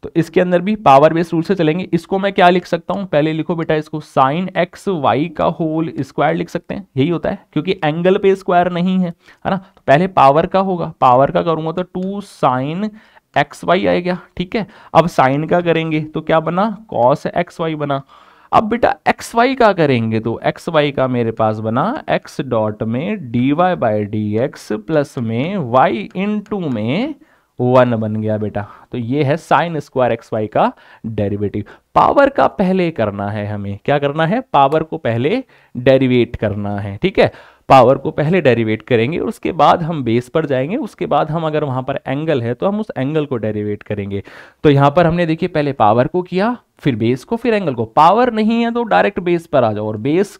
Speaker 1: तो इसके अंदर भी पावर बेस रूल से चलेंगे। इसको मैं क्या लिख सकता हूं, पहले लिखो बेटा इसको साइन एक्स वाई का होल स्क्वायर लिख सकते हैं, यही होता है क्योंकि एंगल पे स्क्वायर नहीं है ना। तो पहले पावर का होगा, पावर का करूंगा तो 2 साइन एक्स वाई आएगा। ठीक है, अब साइन का करेंगे तो क्या बना, कॉस एक्स वाई बना। अब बेटा एक्स वाई का करेंगे तो एक्स वाई का मेरे पास बना एक्स डॉट में D Y by D X plus में वाई इन टू में 1 बन गया बेटा। तो ये है साइन स्क्वायर एक्स वाई का डेरिवेटिव। पावर का पहले करना है, हमें क्या करना है, पावर को पहले डेरिवेट करना है। ठीक है, पावर को पहले डेरिवेट करेंगे और उसके बाद हम बेस पर जाएंगे, उसके बाद हम अगर वहां पर एंगल है तो हम उस एंगल को डेरिवेट करेंगे। तो यहां पर हमने देखिए पहले पावर को किया, फिर बेस को, फिर एंगल को। पावर नहीं है तो डायरेक्ट बेस पर आ जाओ, और बेस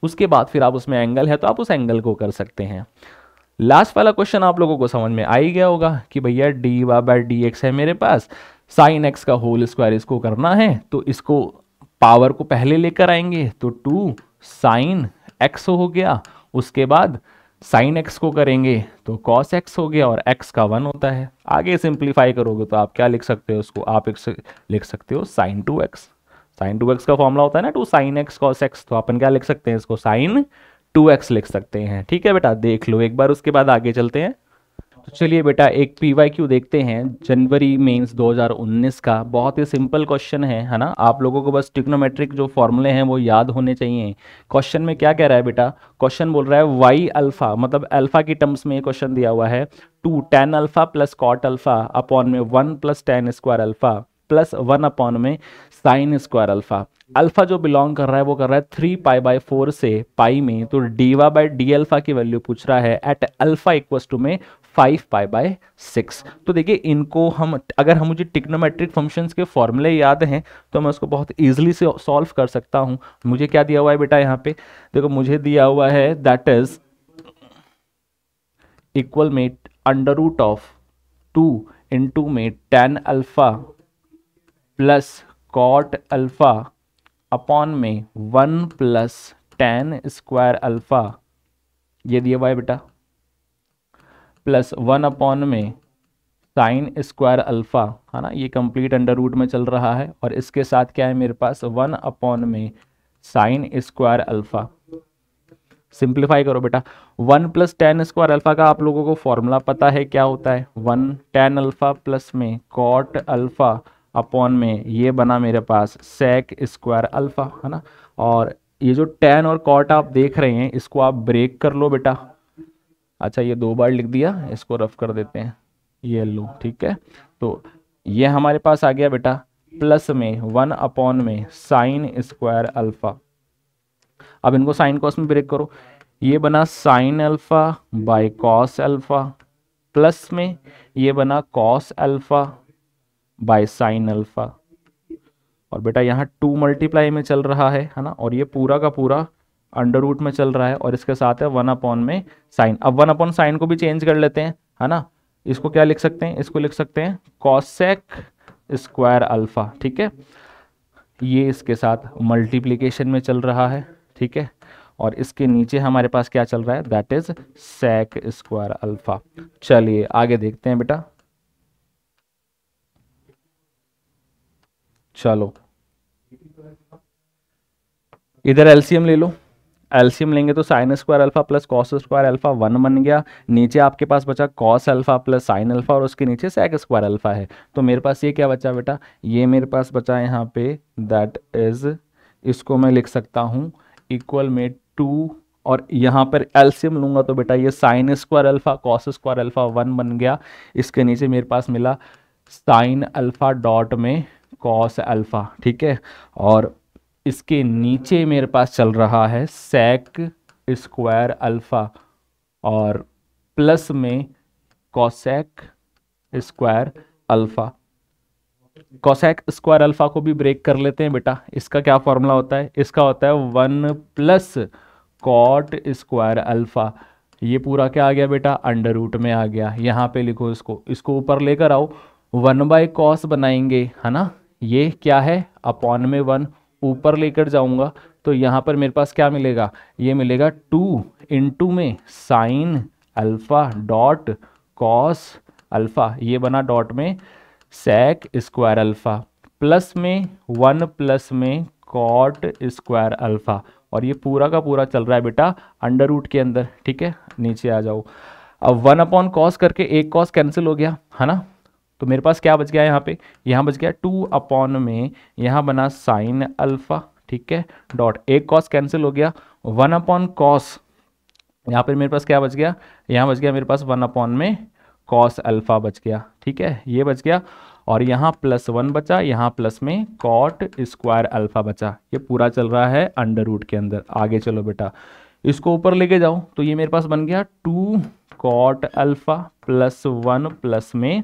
Speaker 1: उसके बाद फिर आप उसमें एंगल है तो आप उस एंगल को कर सकते हैं। लास्ट वाला क्वेश्चन आप लोगों को समझ में आ ही गया होगा कि भैया D Y by D X है मेरे पास, साइन एक्स का होल स्क्वायर इसको करना है, तो इसको पावर को पहले लेकर आएंगे तो 2 साइन एक्स हो गया, उसके बाद साइन एक्स को करेंगे तो कॉस एक्स हो गया, और एक्स का 1 होता है। आगे सिंप्लीफाई करोगे तो आप क्या लिख सकते हो, उसको आप लिख सकते हो साइन 2x। साइन 2x का फॉर्मूला होता है ना 2 साइन एक्स कॉस एक्स, तो अपन क्या लिख सकते हैं, इसको साइन 2x लिख सकते हैं। ठीक है बेटा, देख लो एक बार, उसके बाद आगे चलते हैं। तो चलिए बेटा एक PYQ देखते हैं जनवरी मेंस 2019 का। बहुत ही सिंपल क्वेश्चन है ना। आप लोगों को बस ट्रिग्नोमेट्रिक जो फॉर्मूले हैं वो याद होने चाहिए। क्वेश्चन में क्या कह रहा है बेटा, क्वेश्चन बोल रहा है वाई अल्फा, मतलब अल्फा की टर्म्स में ये क्वेश्चन दिया हुआ है, 2 tan alpha plus cot alpha upon में 1 plus tan square alpha plus 1 upon में साइन स्क्वायर अल्फा। अल्फा जो बिलोंग कर रहा है वो कर रहा है 3π/4 से पाई में, तो डीवा बाई डी अल्फा की वैल्यू पूछ रहा है एट अल्फा इक्वस टू में 5π/6। तो देखिए इनको हम, अगर हम मुझे ट्रिग्नोमेट्रिक फंक्शंस के फॉर्मूले याद हैं तो मैं उसको बहुत इजीली से सॉल्व कर सकता हूं। मुझे क्या दिया हुआ है बेटा, यहाँ पे देखो मुझे दिया हुआ है दैट इज इक्वल में अंडर रूट ऑफ 2 इंटू में tan alpha plus cot alpha upon में 1 प्लस tan स्क्वायर अल्फा, ये दिया हुआ है बेटा, प्लस 1 अपॉन में साइन स्क्वायर अल्फा, है ना, ये कंप्लीट अंडर रूट में चल रहा है, और इसके साथ क्या है मेरे पास 1 अपॉन में साइन स्क्वायर अल्फा। सिंप्लीफाई करो बेटा, 1 प्लस tan स्क्वायर अल्फा का आप लोगों को फॉर्मूला पता है क्या होता है, 1 tan अल्फा प्लस में कॉट अल्फा अपॉन में ये बना मेरे पास सेक स्क्वायर अल्फा, है ना। और ये जो tan और कॉट आप देख रहे हैं इसको आप ब्रेक कर लो बेटा। अच्छा ये 2 बार लिख दिया, इसको रफ कर देते हैं, ये लो, ठीक है। तो ये हमारे पास आ गया बेटा प्लस में 1 अपॉन में साइन स्क्वायर अल्फा। अब इनको साइन कॉस में ब्रेक करो, ये बना sine alpha by cos alpha plus में ये बना cos alpha by sine alpha, और बेटा यहाँ 2 मल्टीप्लाई में चल रहा है ना, और ये पूरा का पूरा अंडर रूट में चल रहा है, और इसके साथ है 1 अपॉन में साइन। अब 1 अपॉन साइन को भी चेंज कर लेते हैं, है ना। इसको क्या लिख सकते हैं, इसको लिख सकते हैं कॉसेक स्क्वायर अल्फा, ठीक है। ये इसके साथ मल्टीप्लीकेशन में चल रहा है, ठीक है, और इसके नीचे हमारे पास क्या चल रहा है, that is sec square alpha. चलिए आगे देखते हैं बेटा। चलो इधर एलसीएम ले लो, एलसीएम लेंगे तो sine square alpha plus cos square alpha 1 बन गया, नीचे आपके पास बचा cos alpha plus sine alpha, और उसके नीचे सेक स्क्वायर अल्फा है। तो मेरे पास ये क्या बचा बेटा, ये मेरे पास बचा यहाँ पे दैट इज, इसको मैं लिख सकता हूँ इक्वल में 2, और यहाँ पर एलसीएम लूंगा तो बेटा ये sign square alpha cos square alpha 1 बन गया, इसके नीचे मेरे पास मिला साइन अल्फा डॉट में कॉस अल्फा, ठीक है। और इसके नीचे मेरे पास चल रहा है सेक स्क्वायर अल्फा और प्लस में cosec square alpha. Cosec square alpha को भी ब्रेक कर लेते हैं बेटा। इसका क्या फॉर्मूला होता है? इसका होता है 1 प्लस कॉट स्क्वायर अल्फा। ये पूरा क्या आ गया बेटा? अंडर रूट में आ गया। यहाँ पे लिखो इसको ऊपर लेकर आओ, 1/cos बनाएंगे, है ना। ये क्या है? अपॉन में 1 ऊपर लेकर जाऊंगा तो यहाँ पर मेरे पास क्या मिलेगा? ये मिलेगा 2 इंटू में sine alpha dot cos alpha, ये बना डॉट में सेक स्क्वायर अल्फा, प्लस में 1 प्लस में कॉट स्क्वायर अल्फा। और ये पूरा का पूरा चल रहा है बेटा अंडर रूट के अंदर, ठीक है। नीचे आ जाओ। अब 1/cos करके एक cos कैंसिल हो गया, है ना। तो मेरे पास क्या बच गया यहाँ पे? यहाँ बच गया 2 अपॉन में, यहाँ बना साइन अल्फा, ठीक है, डॉट एक cos कैंसिल हो गया, 1/cos। यहाँ पर मेरे पास क्या बच गया? यहाँ बच गया मेरे पास 1 अपॉन में कॉस अल्फा बच गया, ठीक है, ये बच गया। और यहाँ +1 बचा, यहाँ प्लस में कॉट स्क्वायर अल्फा बचा। ये पूरा चल रहा है अंडर रूट के अंदर। आगे चलो बेटा, इसको ऊपर लेके जाओ तो ये मेरे पास बन गया 2 कॉट अल्फा प्लस 1 प्लस में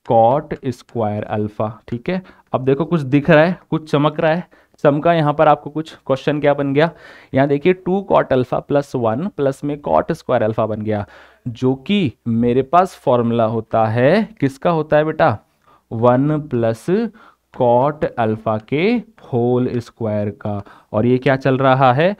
Speaker 1: कॉट स्क्वायर अल्फा, ठीक है। अब देखो कुछ दिख रहा है, कुछ चमक रहा है, चमका। यहाँ पर आपको कुछ क्वेश्चन क्या बन गया? यहाँ देखिए 2 कॉट अल्फा प्लस 1 प्लस में कॉट स्क्वायर अल्फा बन गया, जो कि मेरे पास फॉर्मूला होता है, किसका होता है बेटा? 1 प्लस कॉट अल्फा के होल स्क्वायर का। और ये क्या चल रहा है?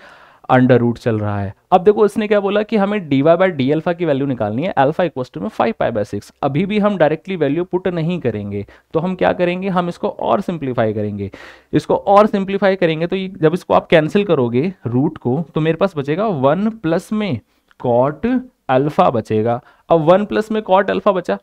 Speaker 1: अंडर रूट चल रहा है। अब देखो इसने क्या बोला कि हमें dy/d अल्फा की वैल्यू निकालनी है, अल्फा इक्वल टू में 5π/6। अभी भी हम डायरेक्टली वैल्यू पुट नहीं करेंगे, तो हम क्या करेंगे? हम इसको और सिंप्लीफाई करेंगे। इसको और सिंप्लीफाई करेंगे तो जब इसको आप कैंसिल करोगे रूट को, तो मेरे पास बचेगा 1 प्लस में कॉट अल्फा बचेगा। अब 1 प्लस में कॉट अल्फा बचा।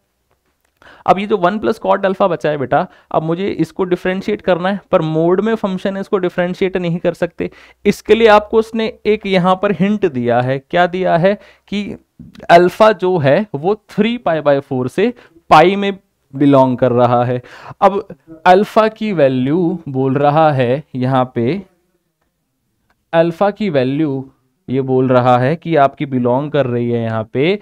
Speaker 1: अब ये जो 1 प्लस कॉट अल्फा बचा है बेटा, अब मुझे इसको डिफरेंशिएट करना है, पर मोड में फंक्शन है, इसको डिफरेंशिएट नहीं कर सकते। इसके लिए आपको उसने एक यहाँ पर हिंट दिया है। क्या दिया है? कि अल्फा जो है वो 3π/4 से पाई में बिलोंग कर रहा है। अब अल्फा की वैल्यू बोल रहा है यहाँ पे, अल्फा की वैल्यू ये बोल रहा है कि आपकी बिलोंग कर रही है यहाँ पे,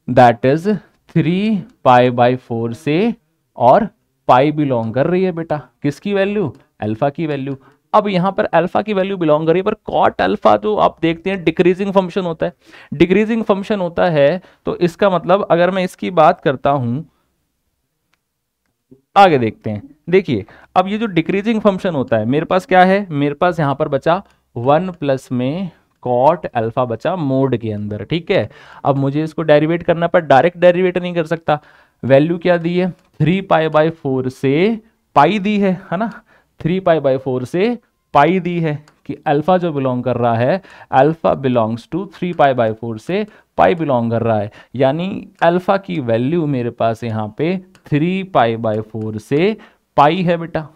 Speaker 1: दैट इज 3π/4 से, और पाई बिलोंग कर रही है बेटा किसकी वैल्यू? अल्फा की वैल्यू। अब यहां पर अल्फा की वैल्यू बिलोंग कर रही है, पर कॉट अल्फा जो आप देखते हैं डिक्रीजिंग फंक्शन होता है, डिक्रीजिंग फंक्शन होता है। तो इसका मतलब अगर मैं इसकी बात करता हूं, आगे देखते हैं। देखिए अब ये जो डिक्रीजिंग फंक्शन होता है, मेरे पास क्या है? मेरे पास यहां पर बचा 1 प्लस में कॉट अल्फा बचा मोड के अंदर, ठीक है। अब मुझे इसको डेरिवेट करना, पर डायरेक्ट डेरिवेट नहीं कर सकता। वैल्यू क्या दी है? 3π/4 से पाई दी है ना। 3π/4 से पाई दी है कि अल्फा जो बिलोंग कर रहा है, अल्फा बिलोंग्स टू 3π/4 से पाई बिलोंग कर रहा है। यानी अल्फा की वैल्यू मेरे पास यहाँ पे 3π/4 से पाई है बेटा।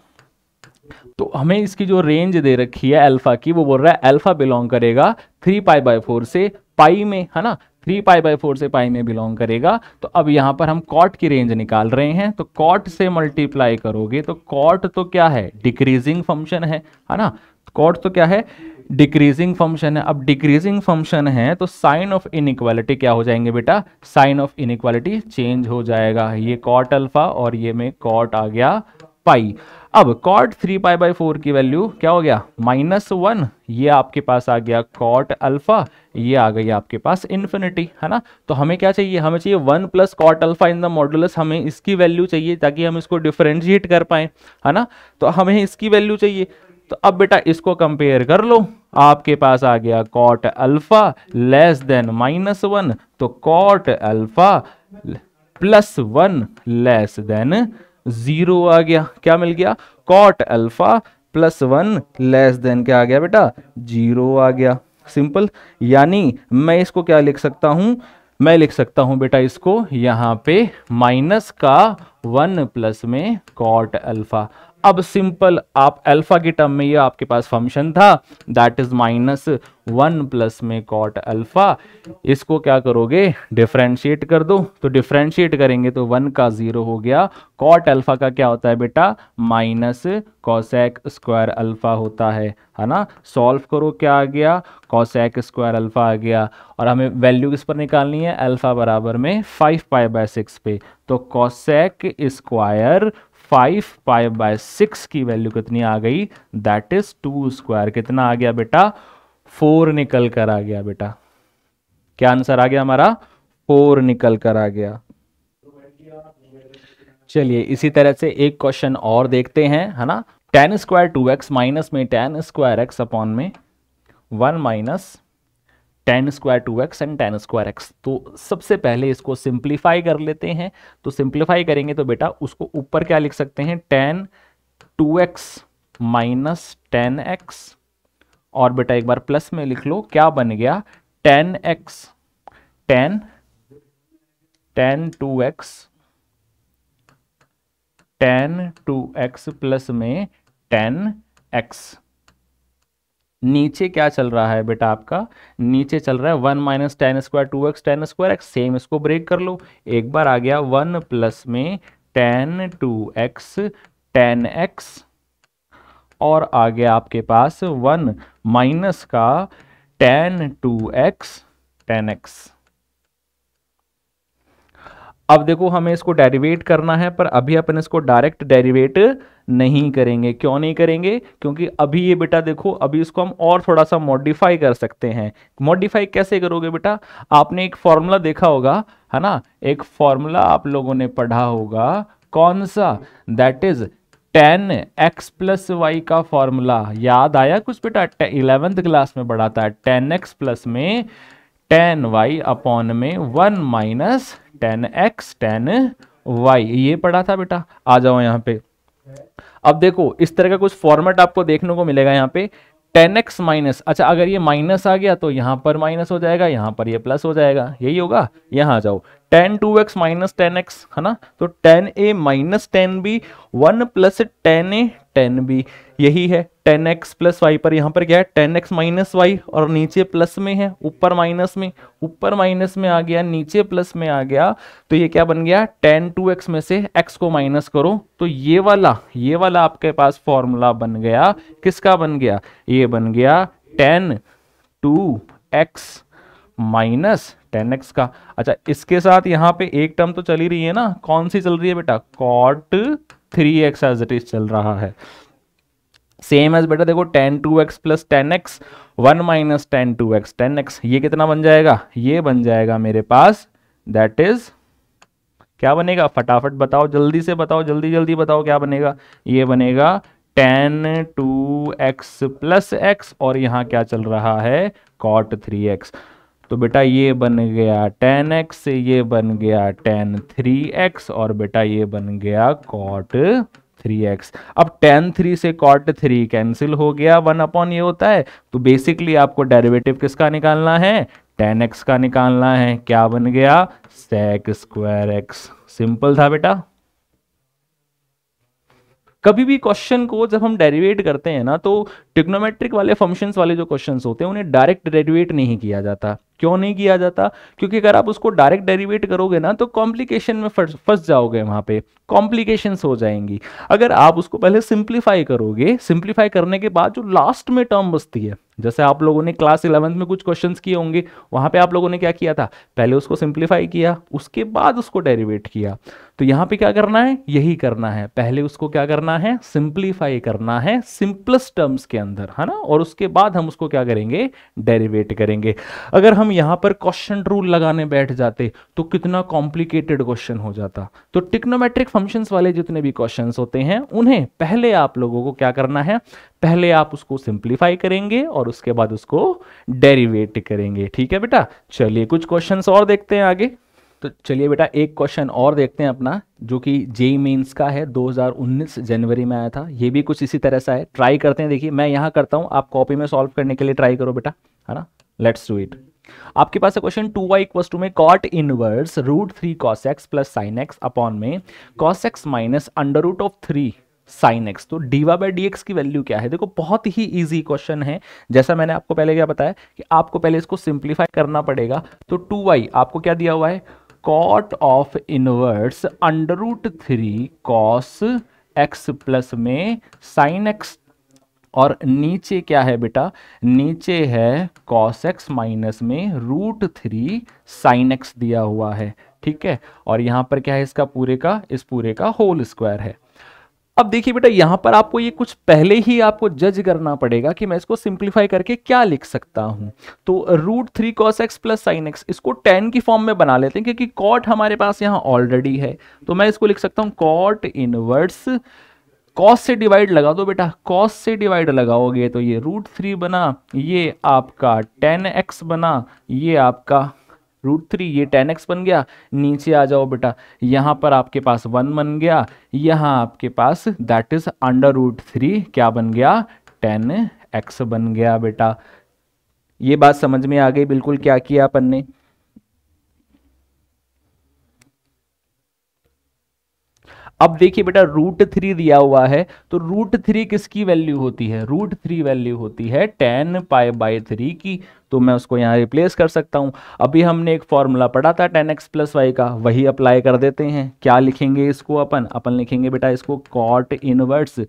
Speaker 1: तो हमें इसकी जो रेंज दे रखी है अल्फा की, वो बोल रहा है अल्फा बिलोंग करेगा 3π/4 से पाई में, है ना। 3π/4 से पाई में बिलोंग करेगा। तो अब यहां पर हम कॉट की रेंज निकाल रहे हैं, तो कॉट से मल्टीप्लाई करोगे तो कॉट तो क्या है? डिक्रीजिंग फंक्शन है ना। कॉट तो क्या है? डिक्रीजिंग फंक्शन है। अब डिक्रीजिंग फंक्शन है तो साइन ऑफ इनइक्वालिटी क्या हो जाएंगे बेटा? साइन ऑफ इनइक्वालिटी चेंज हो जाएगा। ये कॉट अल्फा और ये में कॉट आ गया पाई। अब कॉट 3π/4 की वैल्यू क्या हो गया? -1। ये आपके पास आ गया कॉट अल्फा, ये आ गई आपके पास इन्फिनिटी, है ना। तो हमें क्या चाहिए? हमें चाहिए 1 plus cot alpha in the modulus. हमें इसकी वैल्यू चाहिए ताकि हम इसको डिफरेंशिएट कर पाए, है ना। तो हमें इसकी वैल्यू चाहिए। तो अब बेटा इसको कंपेयर कर लो, आपके पास आ गया कॉट अल्फा लेस देन -1, तो कॉट अल्फा +1 लेस देन 0 आ गया। क्या मिल गया? कॉट अल्फा +1 लेस देन क्या आ गया बेटा? 0 आ गया। सिंपल। यानी मैं इसको क्या लिख सकता हूं? मैं लिख सकता हूं बेटा इसको यहाँ पे -1 प्लस में कॉट अल्फा। अब सिंपल आप अल्फा के टर्म में ये आपके पास फंक्शन था दैट इज -1 प्लस में कॉट अल्फा, इसको क्या करोगे डिफरेंशिएट कर दो, तो डिफरेंशिएट करेंगे तो 1 का 0 हो गया, कॉट अल्फा का क्या होता है बेटा माइनस कॉसेक स्क्वायर अल्फा होता है ना। सॉल्व करो क्या आ गया कॉसेक स्क्वायर अल्फा आ गया, और हमें वैल्यू किस पर निकालनी है अल्फा बराबर में 5π/6 पे, तो कॉसेक स्क्वायर 5π/6 की वैल्यू कितनी आ गई दैट इज 2 स्क्वायर, कितना आ गया बेटा 4 निकल कर आ गया बेटा, क्या आंसर आ गया हमारा 4 निकल कर आ गया। चलिए इसी तरह से एक क्वेश्चन और देखते हैं है ना, tan स्क्वायर 2x माइनस में tan स्क्वायर x अपॉन में 1 minus tan square 2x and tan square x। तो सबसे पहले इसको सिंप्लीफाई कर लेते हैं, तो सिंप्लीफाई करेंगे तो बेटा उसको ऊपर क्या लिख सकते हैं tan 2x minus tan x, और बेटा एक बार प्लस में लिख लो क्या बन गया tan x tan 2x plus में tan x। नीचे क्या चल रहा है बेटा आपका, नीचे चल रहा है 1 minus tan square 2x tan square x, same इसको ब्रेक कर लो, एक बार आ गया 1 प्लस में tan 2x tan x, और आ गया आपके पास 1 माइनस का tan 2x tan x। अब देखो हमें इसको डेरिवेट करना है, पर अभी अपन इसको डायरेक्ट डेरिवेट नहीं करेंगे, क्यों नहीं करेंगे क्योंकि अभी ये बेटा देखो अभी इसको हम और थोड़ा सा मॉडिफाई कर सकते हैं। मॉडिफाई कैसे करोगे बेटा, आपने एक फॉर्मूला देखा होगा है ना, एक फॉर्मूला आप लोगों ने पढ़ा होगा, कौन सा that is tan x plus Y का फॉर्मूला, याद आया कुछ बेटा 11th क्लास में पढ़ा था, tan x प्लस में tan y अपॉन में 1 minus tan x tan y, ये पढ़ा था बेटा। आ जाओ यहाँ पे, अब देखो इस तरह का कुछ फॉर्मेट आपको देखने को मिलेगा यहाँ पे tan x माइनस, अच्छा अगर ये माइनस आ गया तो यहाँ पर माइनस हो जाएगा, यहाँ पर ये प्लस हो जाएगा, यही होगा। यहाँ आ जाओ tan 2x minus tan x है ना, तो tan a minus tan b 1 plus tan a tan b, यही है tan x प्लस वाई, पर यहाँ पर क्या है tan x माइनस वाई, और नीचे प्लस में है ऊपर माइनस में, ऊपर माइनस में आ गया नीचे प्लस में आ गया, तो ये क्या बन गया tan 2x में से x को माइनस करो, तो ये वाला आपके पास फॉर्मूला बन गया, किसका बन गया, ये बन गया tan 2x minus tan x का। अच्छा इसके साथ यहाँ पे एक टर्म तो चल ही रही है ना, कौन सी चल रही है बेटा cot 3x as it is चल रहा है, सेम एज बेटा देखो tan 2x plus tan x 1 minus tan 2x tan x, ये कितना बन जाएगा, ये बन जाएगा मेरे पास दैट इज क्या बनेगा, फटाफट बताओ जल्दी से बताओ, जल्दी जल्दी बताओ क्या बनेगा, ये बनेगा tan 2x प्लस x, और यहाँ क्या चल रहा है cot 3x, तो बेटा ये बन गया tan x, ये बन गया tan 3x, और बेटा ये बन गया cot 3x। अब tan 3 से cot 3 कैंसिल हो गया, 1 अपॉन ये होता है, तो बेसिकली आपको डेरिवेटिव किसका निकालना है tan x का निकालना है, क्या बन गया sec स्क्वायर x। सिंपल था बेटा। कभी भी क्वेश्चन को जब हम डेरिवेट करते हैं ना, तो ट्रिग्नोमेट्रिक वाले फंक्शंस वाले जो क्वेश्चंस होते हैं उन्हें डायरेक्ट डेरिवेट नहीं किया जाता, क्यों नहीं किया जाता, क्योंकि अगर आप उसको डायरेक्ट डेरिवेट करोगे ना तो कॉम्प्लिकेशन में फंस जाओगे, वहां पे कॉम्प्लिकेशंस हो जाएंगी। अगर आप उसको पहले सिंप्लीफाई करोगे, सिंप्लीफाई करने के बाद जो लास्ट में टर्म बचती है, जैसे आप लोगों ने क्लास 11th में कुछ क्वेश्चंस किए होंगे, वहां पे आप लोगों ने क्या किया था, पहले उसको सिंप्लीफाई किया उसके बाद उसको डेरिवेट किया, तो यहाँ पे क्या करना है, यही करना है, पहले उसको क्या करना है सिंप्लीफाई करना है सिंपलेस्ट टर्म्स के अंदर है ना, और उसके बाद हम उसको क्या करेंगे डेरिवेट करेंगे। अगर हम यहाँ पर क्वेश्चन रूल लगाने बैठ जाते तो कितना कॉम्प्लिकेटेड क्वेश्चन हो जाता। तो ट्रिग्नोमेट्रिक फंक्शंस वाले जितने भी क्वेश्चंस होते हैं उन्हें पहले आप लोगों को क्या करना है, पहले आप उसको सिंप्लीफाई करेंगे और उसके बाद उसको डेरिवेट करेंगे, ठीक है बेटा। चलिए कुछ क्वेश्चंस और देखते हैं आगे। तो चलिए बेटा एक क्वेश्चन और देखते हैं अपना, जो कि जेईई मेंस का है, 2019 जनवरी में आया था, ये भी कुछ इसी तरह सा है, ट्राई करते हैं। देखिए मैं यहाँ करता हूँ, आप कॉपी में सॉल्व करने के लिए ट्राई करो बेटा, है ना। Let's do it. आपके पास है क्वेश्चन 2y इक्वल्स टू में cot inverse √3 cos x plus sin x upon में cos x minus under root of 3 sine X. तो D Y by D X की वैल्यू क्या है? देखो बहुत ही इजी क्वेश्चन है। जैसा मैंने आपको पहले क्या बताया कि आपको पहले इसको सिंप्लीफाई करना पड़ेगा। तो 2y आपको क्या दिया हुआ है? Cot of inverse under root 3 cos X plus में साइन एक्स, और नीचे क्या है बेटा? नीचे है कॉस एक्स माइनस में रूट 3 साइन एक्स दिया हुआ है, ठीक है। और यहां पर क्या है? इसका पूरे का, इस पूरे का होल स्क्वायर है। अब देखिए बेटा, यहां पर आपको ये कुछ पहले ही आपको जज करना पड़ेगा कि मैं इसको सिंप्लीफाई करके क्या लिख सकता हूं। तो root 3 cos X plus sine X, इसको tan की फॉर्म में बना लेते हैं क्योंकि कॉट हमारे पास यहां ऑलरेडी है। तो मैं इसको लिख सकता हूं कॉट इनवर्स, कॉस से डिवाइड लगा दो बेटा, कॉस से डिवाइड लगाओगे तो ये रूट 3 बना, ये आपका tan x बना, ये आपका रूट 3, ये tan x बन गया। नीचे आ जाओ बेटा, यहां पर आपके पास 1 बन गया, यहां आपके पास दैट इज अंडर रूट 3 क्या बन गया? tan x बन गया बेटा। ये बात समझ में आ गई बिल्कुल क्या किया अपन ने? अब देखिए बेटा, रूट 3 दिया हुआ है, तो रूट 3 किसकी वैल्यू होती है? रूट 3 वैल्यू होती है tan पाई बाई 3 की। तो मैं उसको यहां रिप्लेस कर सकता हूं। अभी हमने एक फॉर्मूला पढ़ा था tan x प्लस वाई का, वही अप्लाई कर देते हैं। क्या लिखेंगे इसको? अपन लिखेंगे बेटा इसको कॉट इनवर्स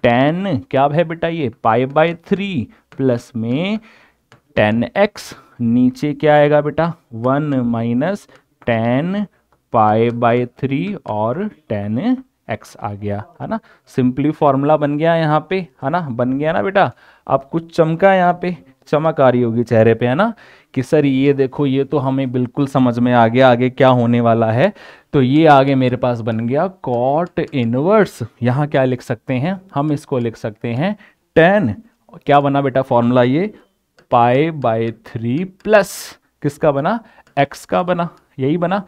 Speaker 1: tan, क्या है बेटा? ये पाई बाई 3 प्लस में tan x, नीचे क्या आएगा बेटा? 1 माइनस tan पाई बाई 3 और tan x आ गया, है ना। सिंपली फॉर्मूला बन गया यहाँ पे, है ना, बन गया ना बेटा। अब कुछ चमका यहाँ पे, चमक आ रही होगी चेहरे पे, है ना, कि सर ये देखो, ये तो हमें बिल्कुल समझ में आ गया आगे क्या होने वाला है। तो ये आगे मेरे पास बन गया कॉट इनवर्स, यहाँ क्या लिख सकते हैं हम? इसको लिख सकते हैं tan, क्या बना बेटा फॉर्मूला? ये पाई बाई 3 प्लस किसका बना? x का बना, यही बना,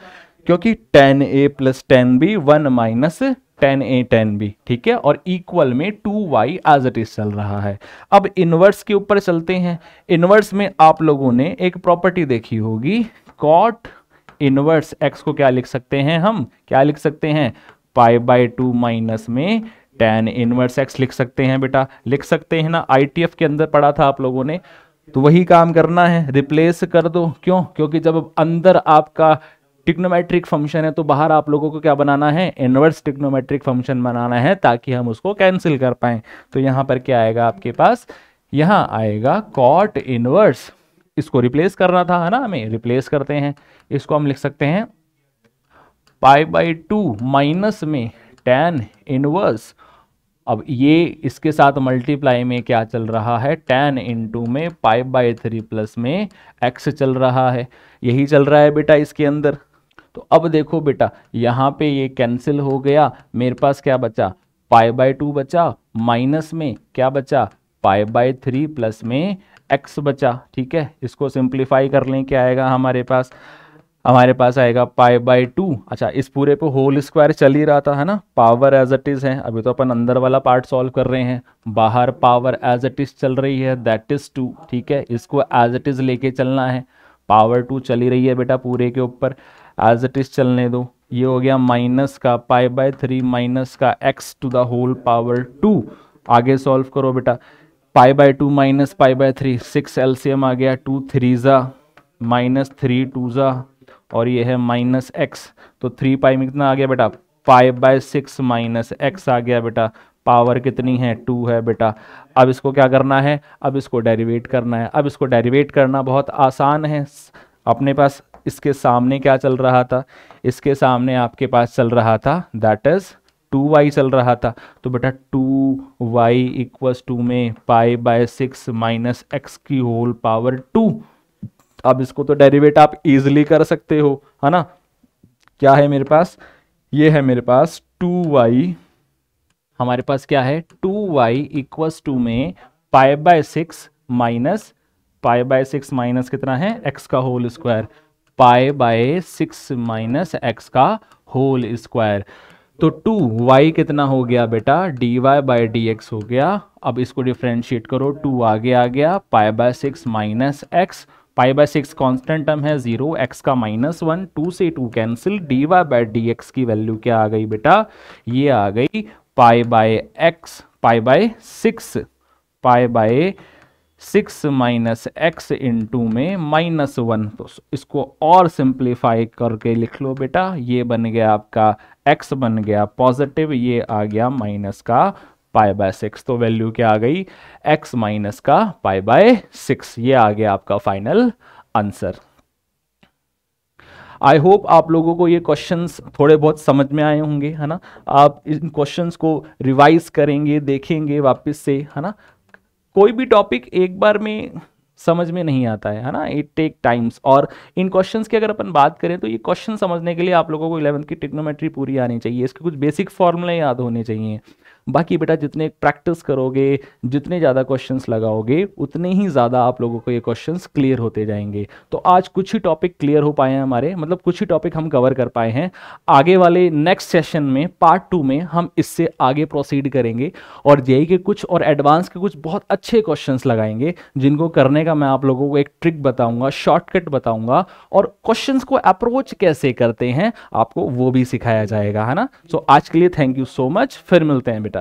Speaker 1: क्योंकि tan a plus tan b 1 minus tan a tan b, ठीक है। और इक्वल में 2y एज इट इज चल रहा है। अब इनवर्स के ऊपर चलते हैं। इनवर्स में आप लोगों ने एक प्रॉपर्टी देखी होगी, कॉट इनवर्स x को क्या लिख सकते हैं हम? क्या लिख सकते हैं? पाई बाई 2 माइनस में tan इनवर्स x लिख सकते हैं बेटा, लिख सकते हैं ना। ITF के अंदर पढ़ा था आप लोगों ने, तो वही काम करना है, रिप्लेस कर दो। क्यों? क्योंकि जब अंदर आपका ट्रिग्नोमेट्रिक फंक्शन है तो बाहर आप लोगों को क्या बनाना है? इनवर्स ट्रिग्नोमेट्रिक फंक्शन बनाना है, ताकि हम उसको कैंसिल कर पाएं। तो यहां पर क्या आएगा आपके पास? यहां आएगा कॉट इनवर्स, इसको रिप्लेस करना था, है ना, हमें रिप्लेस करते हैं। इसको हम लिख सकते हैं पाई बाई 2 माइनस में tan इनवर्स, अब ये इसके साथ मल्टीप्लाई में क्या चल रहा है? tan इंटू में पाई बाई 3 प्लस में x चल रहा है, यही चल रहा है बेटा इसके अंदर। तो अब देखो बेटा, यहाँ पे ये कैंसिल हो गया, मेरे पास क्या बचा? पाई बाई 2 बचा, माइनस में क्या बचा? पाई बाई 3 प्लस में x बचा, ठीक है। इसको सिंप्लीफाई कर लें, क्या आएगा हमारे पास? हमारे पास आएगा पाई बाई 2। अच्छा, इस पूरे पे होल स्क्वायर चल ही रहा था, है ना, पावर एज इट इज है। अभी तो अपन अंदर वाला पार्ट सॉल्व कर रहे हैं, बाहर पावर एज इट इज चल रही है, दैट इज 2, ठीक है। इसको एज इट इज लेके चलना है, पावर 2 चली रही है बेटा पूरे के ऊपर, एज इट इज चलने दो। ये हो गया माइनस का पाई बाई 3 माइनस का x to the whole power 2। आगे सॉल्व करो बेटा, pi by 2 minus pi by 3, 6 LCM आ गया, 2 3 ज़ा माइनस 3 2 ज़ा, और ये है माइनस एक्स। तो 3 पाई में कितना आ गया बेटा? पाई बाय 6 माइनस एक्स आ गया बेटा। पावर कितनी है? 2 है बेटा। अब इसको क्या करना है? अब इसको डेरिवेट करना है। अब इसको डेरिवेट करना बहुत आसान है। अपने पास इसके सामने क्या चल रहा था? इसके सामने आपके पास चल रहा था दैट इज 2y चल रहा था। तो बेटा 2y इक्वल्स टू में पाई बाय 6 माइनस एक्स की होल पावर 2। अब इसको तो डेरिवेट आप इजीली कर सकते हो, है ना। क्या है मेरे पास? ये है मेरे पास 2y, हमारे पास क्या है? 2y इक्वल्स टू में pi by 6 minus, pi by 6 minus कितना है? x का whole square, pi by 6 minus x का होल स्क्वायर। तो 2y कितना हो गया बेटा? dy बाय dx हो गया। अब इसको डिफ्रेंशिएट करो, 2 आगे आ गया, पाई by 6 minus x, pi by 6 constant term है 0, x का -1, 2 से 2 कैंसिल, dy बाय dx की वैल्यू क्या आ गई बेटा? ये आ गई pi by x, pi by 6, pi by 6 minus x into में -1। तो इसको और सिंप्लीफाई करके लिख लो बेटा, ये बन गया आपका x बन गया पॉजिटिव, ये आ गया माइनस का पाई बाय 6। तो वैल्यू क्या आ गई, x माइनस का पाई बाय 6। ये आ गया आपका फाइनल आंसर। आई होप आप लोगों को ये क्वेश्चंस थोड़े बहुत समझ में आए होंगे, है ना। आप इन क्वेश्चंस को रिवाइज करेंगे, देखेंगे वापस से, है ना। कोई भी टॉपिक एक बार में समझ में नहीं आता है ना, इट टेक टाइम्स। और इन क्वेश्चंस की अगर अपन बात करें तो ये क्वेश्चन समझने के लिए आप लोगों को 11th की ट्रिग्नोमेट्री पूरी आनी चाहिए, इसके कुछ बेसिक फॉर्मूले याद होने चाहिए। बाकी बेटा जितने प्रैक्टिस करोगे, जितने ज़्यादा क्वेश्चंस लगाओगे, उतने ही ज़्यादा आप लोगों को ये क्वेश्चंस क्लियर होते जाएंगे। तो आज कुछ ही टॉपिक क्लियर हो पाए हैं हमारे, मतलब कुछ ही टॉपिक हम कवर कर पाए हैं। आगे वाले नेक्स्ट सेशन में पार्ट 2 में हम इससे आगे प्रोसीड करेंगे और जेईई के कुछ और एडवांस के कुछ बहुत अच्छे क्वेश्चंस लगाएंगे, जिनको करने का मैं आप लोगों को एक ट्रिक बताऊंगा, शॉर्टकट बताऊंगा, और क्वेश्चंस को अप्रोच कैसे करते हैं आपको वो भी सिखाया जाएगा, है ना। सो आज के लिए थैंक यू सो मच, फिर मिलते हैं बेटा।